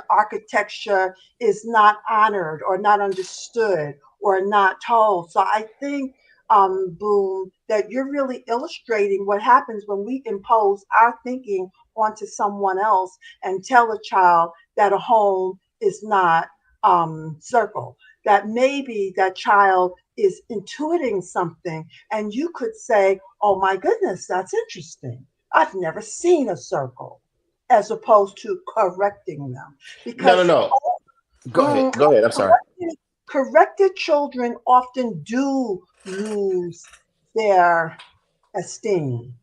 architecture is not honored or not understood or not told. So I think, Boom, that you're really illustrating what happens when we impose our thinking onto someone else and tell a child that a home is not circle. That maybe that child is intuiting something, and you could say, "Oh my goodness, that's interesting. I've never seen a circle," as opposed to correcting them, No, no, because no. Go ahead. mm, Go ahead. I'm sorry. corrected children often do lose their esteem.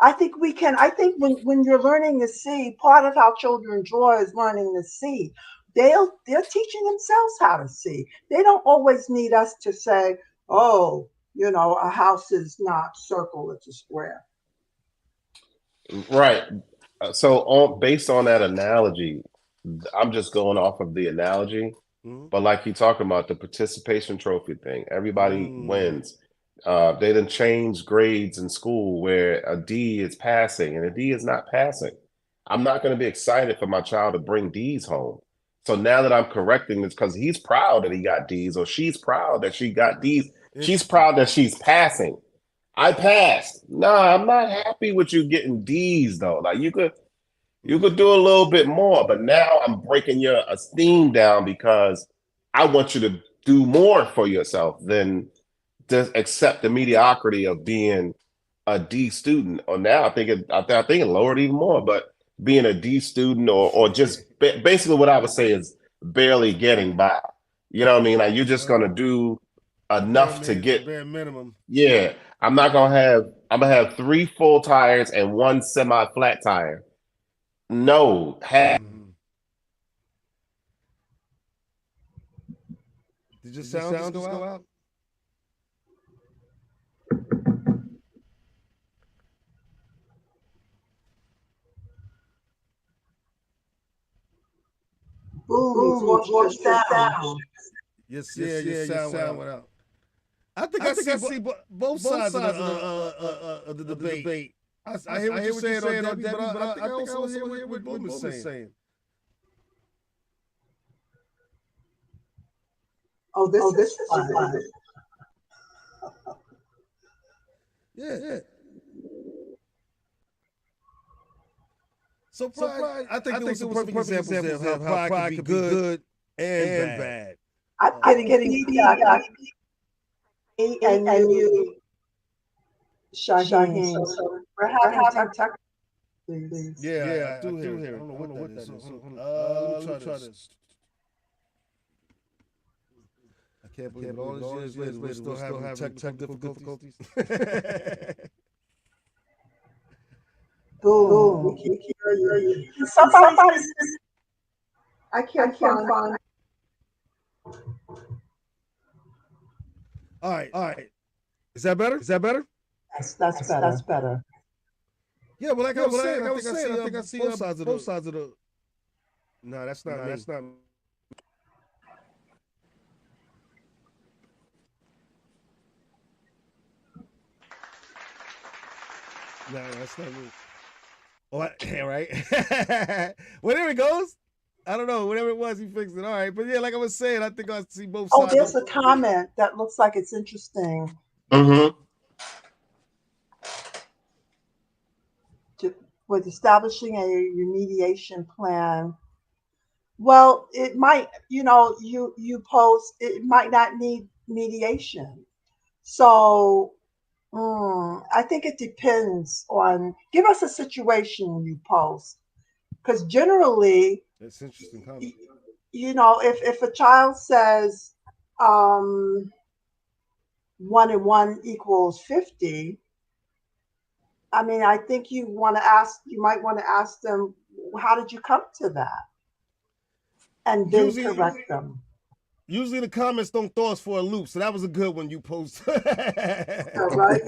I think when you're learning to see, part of how children draw is learning to see. They're teaching themselves how to see. They don't always need us to say, "Oh, a house is not circle, it's a square." Right. So based on that analogy, I'm just going off of the analogy. Mhm. But like you talking about the participation trophy thing, everybody Mm. wins. They done change grades in school where a D is passing and a D is not passing. I'm not going to be excited for my child to bring D's home. So now that I'm correcting this, because he's proud that he got D's, or she's proud that she got D's, she's Interesting. proud that she's passing. I passed. Nah, I'm not happy with you getting D's though. Like you could do a little bit more, but now I'm breaking your esteem down because I want you to do more for yourself than just accept the mediocrity of being a D student. Or now I think it lowered even more, but being a D student or just basically what I would say is barely getting by. You know what I mean? Like you're just gonna do enough to get. bare minimum. Yeah, I'm gonna have 3 full tires and 1 semi-flat tire. No, have Mhm. Did your sound just go out? Boom, you've lost your sound. Yes, yeah, your sound went out. I think I see both sides of the debate. I hear what you're saying on Debbie, but I think I also hear what Boom is saying. Oh, this is fun. Yeah. So pride, I think it was a perfect example of how pride could be good and bad. I'm getting feedback. And you, Shaheen. So we're having tech. Yeah, I do hear it. I don't know what that is. Let me try this. I can't believe all these years later we're still having technical difficulties. Boom. We can hear you. Somebody says, I can't find. All right. Is that better? Yes, that's better. Yeah, but like I was saying, I think I see both sides of the. No, that's not me. That's not me. No, that's not me. Oh, yeah, right. Well, there it goes. I don't know. Whatever it was, he fixed it. All right. But yeah, like I was saying, I think I see both sides. Oh, there's a comment that looks like it's interesting. Mm-hmm. With establishing a remediation plan. Well, it might, you post, it might not need mediation. So I think it depends on, give us a situation you post. Because generally, that's interesting comment. If a child says 1 and 1 equals 50, I mean, I think you might want to ask them, how did you come to that? And then correct them. Usually the comments don't throw us for a loop, so that was a good one you posted. All right.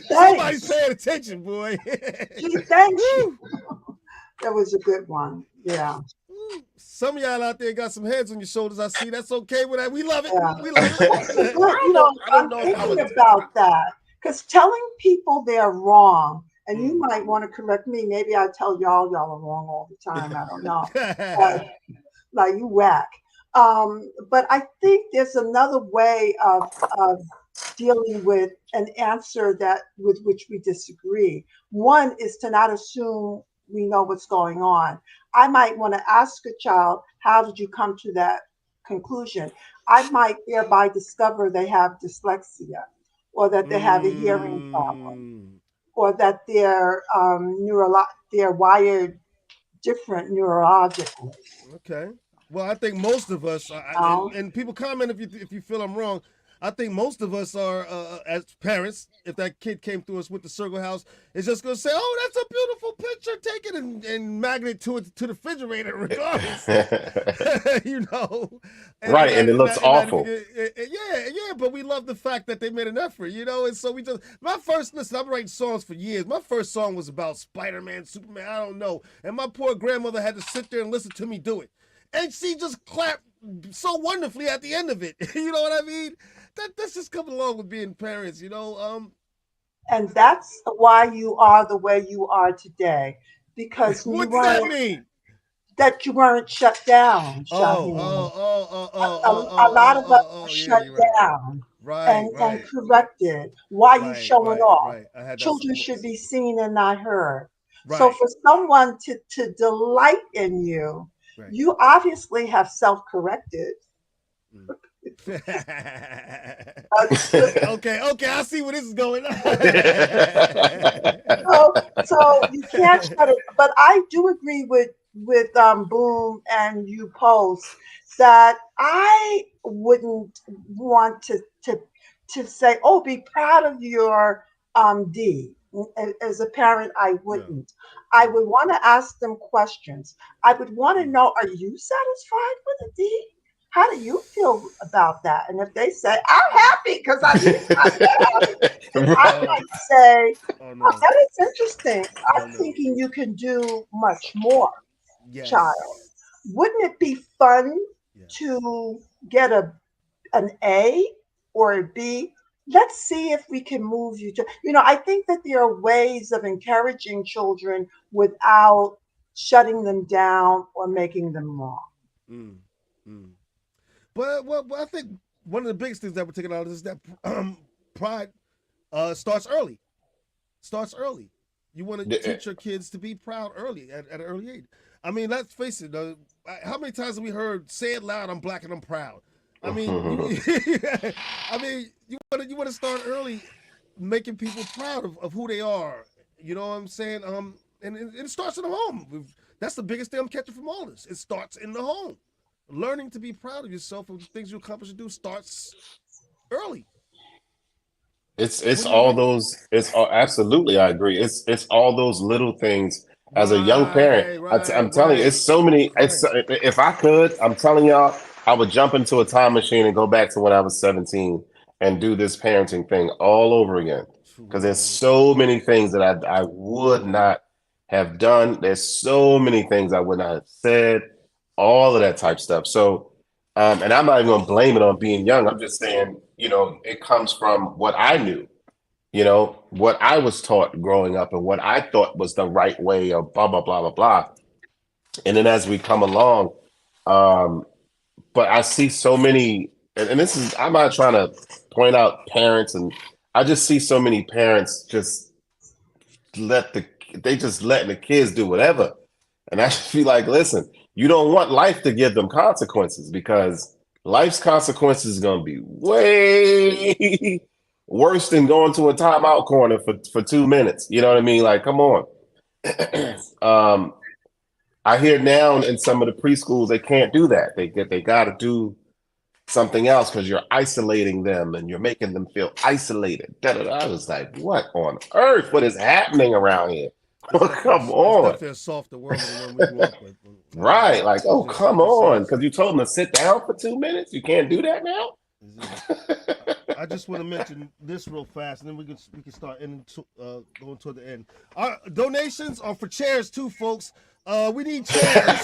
Somebody's paying attention, boy. Gee, thanks. That was a good one. Yeah. Some of y'all out there got some heads on your shoulders. I see. That's okay with that. We love it. Yeah. We love it. You know, I'm thinking about that because telling people they're wrong, and you might want to correct me. Maybe I tell y'all are wrong all the time. I don't know. Like you whack. But I think there's another way of dealing with an answer that with which we disagree. One is to not assume we know what's going on. I might want to ask a child, how did you come to that conclusion? I might thereby discover they have dyslexia, or that they have a hearing problem, or that they're they're wired different neurologically. Okay. Well, I think most of us, and people comment if you feel I'm wrong. I think most of us are, as parents, if that kid came through us with the Circle House, is just going to say, oh, that's a beautiful picture. Take it and magnet to the refrigerator regardless. You know? Right, and it looks awful. Yeah, but we love the fact that they made an effort, you know? And so we just, listen, I've been writing songs for years. My first song was about Spider-Man, Superman, I don't know. And my poor grandmother had to sit there and listen to me do it. And she just clapped so wonderfully at the end of it. You know what I mean? That's just coming along with being parents, you know. And that's why you are the way you are today, because what's that mean? That you weren't shut down. A lot of us were shut down, and corrected. Why you showing off? Children should be seen and not heard. So for someone to delight in you, you obviously have self-corrected. Okay, I see where this is going. so you can't shut it. But I do agree with Boom and you post that I wouldn't want to say, oh, be proud of your D. As a parent, I wouldn't. I would want to ask them questions. I would want to know, are you satisfied with a D? How do you feel about that? And if they say, I'm happy because I might say, oh, that is interesting. I'm thinking you can do much more, child. Wouldn't it be fun to get an A or a B? Let's see if we can move you to, I think that there are ways of encouraging children without shutting them down or making them wrong. But I think one of the biggest things that we're taking out of this is that pride starts early. You want to teach your kids to be proud early, at an early age. I mean, let's face it. How many times have we heard, say it loud, I'm black and I'm proud? I mean, you want to start early making people proud of who they are. You know what I'm saying? And it starts in the home. That's the biggest thing I'm catching from all this. It starts in the home. Learning to be proud of yourself and the things you accomplish and do starts early. It's all those. Absolutely, I agree. It's all those little things. As a young parent, I'm telling you, it's so many. If I could, I'm telling y'all, I would jump into a time machine and go back to when I was 17 and do this parenting thing all over again. Because there's so many things that I would not have done. There's so many things I would not have said. All of that type stuff. So, and I'm not even gonna blame it on being young. I'm just saying, it comes from what I knew, what I was taught growing up and what I thought was the right way of blah, blah, blah, blah, blah. And then as we come along, but I see so many, and this is, I'm not trying to point out parents, and I just see so many parents just letting the kids do whatever. And I just feel like, listen, you don't want life to give them consequences, because life's consequences is going to be way worse than going to a timeout corner for 2 minutes. You know what I mean? Like, come on. I hear now in some of the preschools, they can't do that. They got to do something else because you're isolating them and you're making them feel isolated. I was like, what on earth? What is happening around here? Come It's on. definitely a softer world than the one we grew up with. Right. Like, oh, Just- come just on. saying. Because you told him to sit down for 2 minutes. You can't do that now? I just want to mention this real fast, and then we can start going toward the end. Our donations are for chairs too, folks. We need chairs.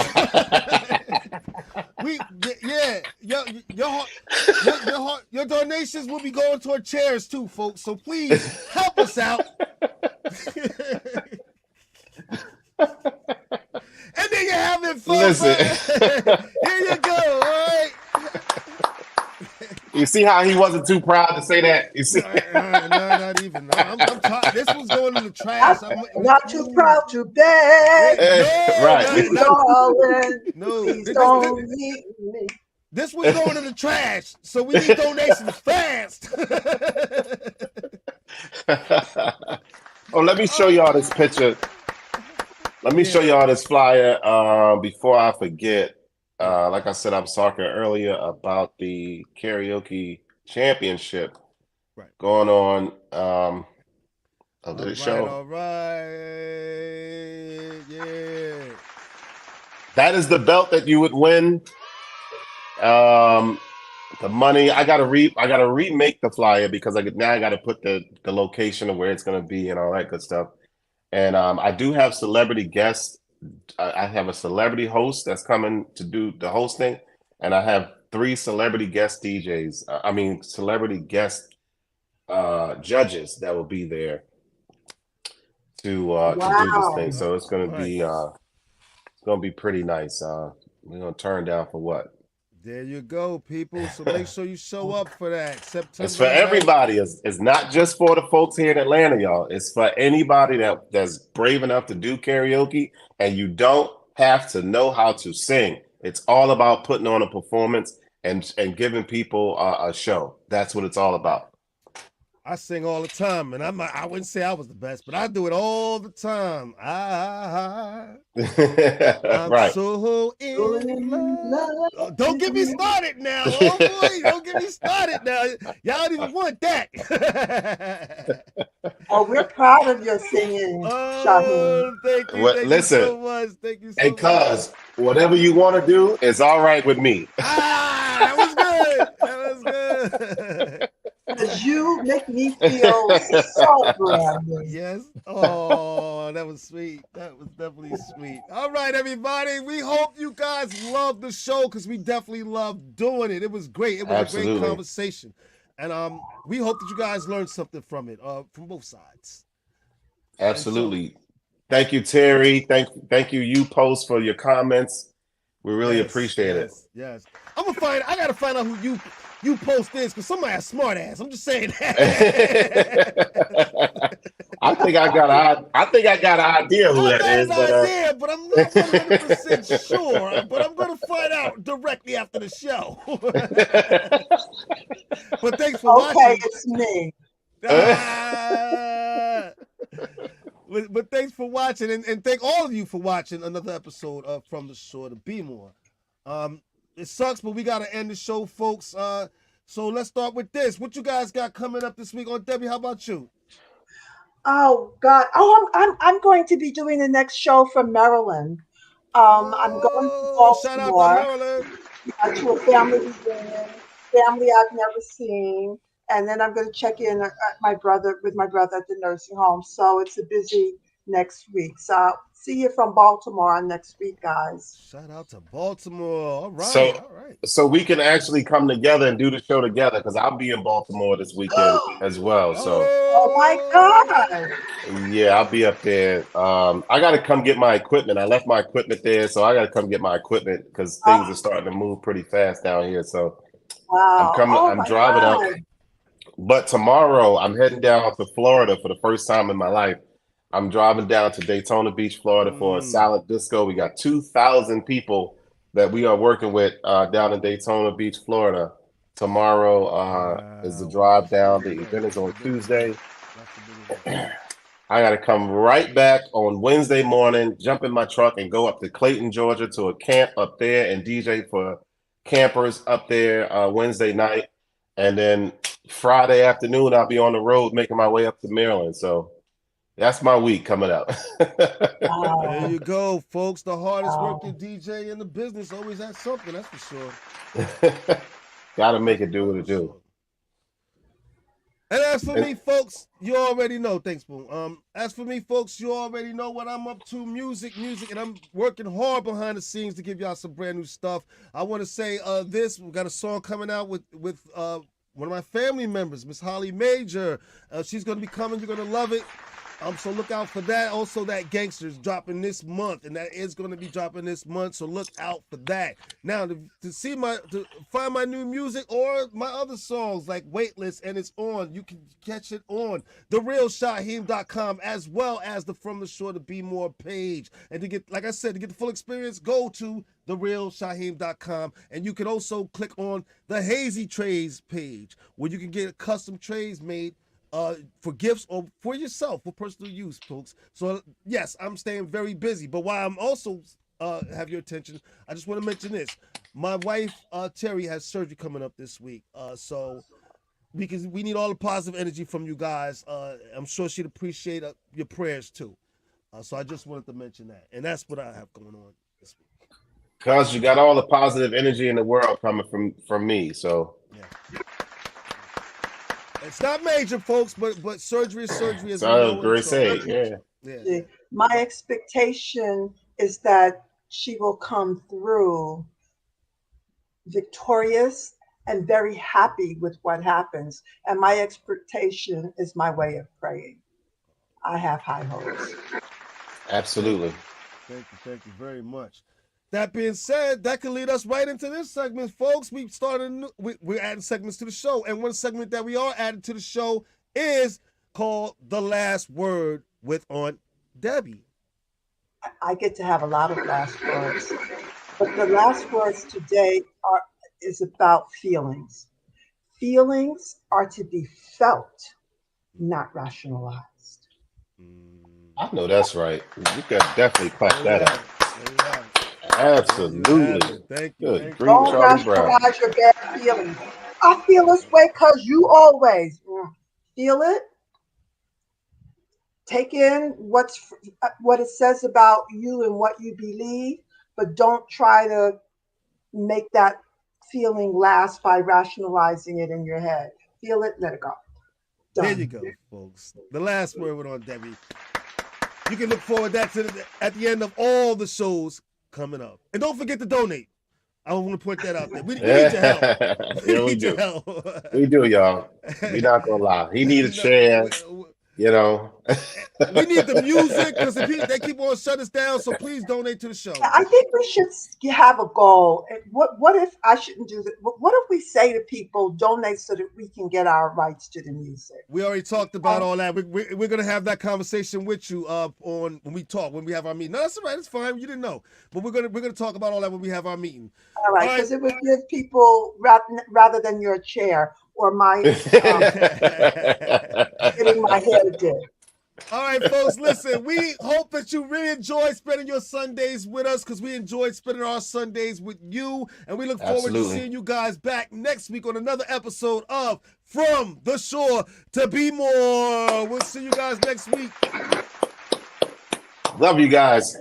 Your donations will be going toward chairs too, folks. So please help us out. And then you're having fun. Listen. Here you go. All right. You see how he wasn't too proud to say that? You see? No, not even. I'm tired. This one's going in the trash. Not too proud to beg. Right. Please, darling. No. Please don't leave me. This one's going in the trash. So we need donations fast. Oh, let me show y'all this picture. Let me show y'all this flyer before I forget. Like I said, I was talking earlier about the karaoke championship going on. Did it show? All right. Yeah. That is the belt that you would win. The money. I gotta remake the flyer because I gotta put the location of where it's gonna be and all that good stuff. And I do have celebrity guests. I have a celebrity host that's coming to do the hosting, and I have 3 celebrity guest DJs. Celebrity guest judges that will be there to do this thing. So it's gonna be pretty nice. We're gonna turn down for what? There you go, people. So make sure you show up for that. September. It's for everybody. It's not just for the folks here in Atlanta, y'all. It's for anybody that's brave enough to do karaoke, and you don't have to know how to sing. It's all about putting on a performance and giving people a show. That's what it's all about. I sing all the time, and I wouldn't say I was the best, but I do it all the time. I'm Right. so in love. Don't get me started now. Oh boy, don't get me started now. Y'all don't even want that. Oh, we're proud of your singing, Shaheem. Thank you. Well, Thank listen, you so much. Thank you so Hey, much. cuz, whatever you want to do is all right with me. That was good. That was good. Because you make me feel so brand new. Yes. Oh, that was sweet. That was definitely sweet. All right, everybody. We hope you guys love the show because we definitely love doing it. It was great. It was a Absolutely. great conversation. And we hope that you guys learned something from it, from both sides. Absolutely. Thank you, Terry. Thank you, you post for your comments. We really appreciate it. Yes. I gotta find out who you post is because somebody has smart ass. I'm just saying that. I think I got an idea who that is. But I'm not 100% sure. But I'm gonna find out directly after the show. But thanks for watching. Okay, it's me. But thanks for watching, and thank all of you for watching another episode of From the Shore to Be More. It sucks, but we gotta end the show, folks. So let's start with this. What you guys got coming up this week? Debbie, how about you? Oh God! Oh, I'm going to be doing the next show from Maryland. I'm going to Baltimore. Shout out to Maryland. To a family reunion, family I've never seen, and then I'm going to check in with my brother at the nursing home. So it's a busy next week. So I'll see you from Baltimore next week, guys. Shout out to Baltimore. All right. So, so we can actually come together and do the show together because I'll be in Baltimore this weekend as well. So, oh my God! Yeah, I'll be up there. I got to come get my equipment. I left my equipment there, so I got to come get my equipment because things are starting to move pretty fast down here. So, wow. I'm driving up. But tomorrow, I'm heading down to Florida for the first time in my life. I'm driving down to Daytona Beach, Florida for a salad disco. We got 2,000 people that we are working with down in Daytona Beach, Florida. Tomorrow is the drive down. The event is on Tuesday. I got to come right back on Wednesday morning, jump in my truck and go up to Clayton, Georgia to a camp up there and DJ for campers up there Wednesday night. And then Friday afternoon, I'll be on the road making my way up to Maryland. So That's my week coming up. There you go, folks. The hardest Wow. working DJ in the business always has something. That's for sure. Gotta make it do what it do. And as for me, folks, you already know. Thanks, Boom. As for me, folks, you already know what I'm up to. Music, and I'm working hard behind the scenes to give y'all some brand new stuff. I want to say we got a song coming out with one of my family members, Miss Holly Major. She's gonna be coming. You're gonna love it. So look out for that. Also, that Gangster's dropping this month, and that is going to be dropping this month. So look out for that. Now, to find my new music or my other songs like Weightless and It's On, you can catch it on therealshaheem.com as well as the From the Shore to Be More page. And to get, like I said, to get the full experience, go to therealshaheem.com, and you can also click on the Hazy Trays page where you can get custom trays made for gifts or for yourself for personal use, folks. So yes, I'm staying very busy, but while I'm also have your attention, I just want to mention this. My wife Terry has surgery coming up this week, so because we need all the positive energy from you guys. I'm sure she'd appreciate your prayers too. So I just wanted to mention that, and that's what I have going on this week. Cause you got all the positive energy in the world coming from me, so yeah. It's not major, folks, but surgery is surgery. As great say, yeah. My expectation is that she will come through victorious and very happy with what happens. And my expectation is my way of praying. I have high hopes. Absolutely. Thank you very much. That being said, that can lead us right into this segment, folks. We're adding segments to the show, and one segment that we are adding to the show is called The Last Word with Aunt Debbie. I get to have a lot of last words, but the last words today is about feelings. Feelings are to be felt, not rationalized. I know that's right. You can definitely clap that up. Absolutely. Thank you. Don't rationalize your bad feelings. I feel this way because you always feel it. Take in what it says about you and what you believe, but don't try to make that feeling last by rationalizing it in your head. Feel it, let it go. Done. There you go, folks. The last word with Aunt Debbie. You can look forward to at the end of all the shows coming up. And don't forget to donate. I want to point that out there. We need your help. We do. We do, y'all. We're not going to lie. He needs a chance. You know, we need the music because they keep on shutting us down. So please donate to the show. I think we should have a goal. What if I shouldn't do that? What if we say to people, donate so that we can get our rights to the music? We already talked about all that. We're gonna have that conversation with you on when we have our meeting. No, that's all right. It's fine. You didn't know, but we're gonna talk about all that when we have our meeting. All right, because it would give people rather than your chair. Or my getting my head did. All right, folks, listen, we hope that you really enjoy spending your Sundays with us because we enjoyed spending our Sundays with you. And we look forward to seeing you guys back next week on another episode of From the Shore to Be More. We'll see you guys next week. Love you guys.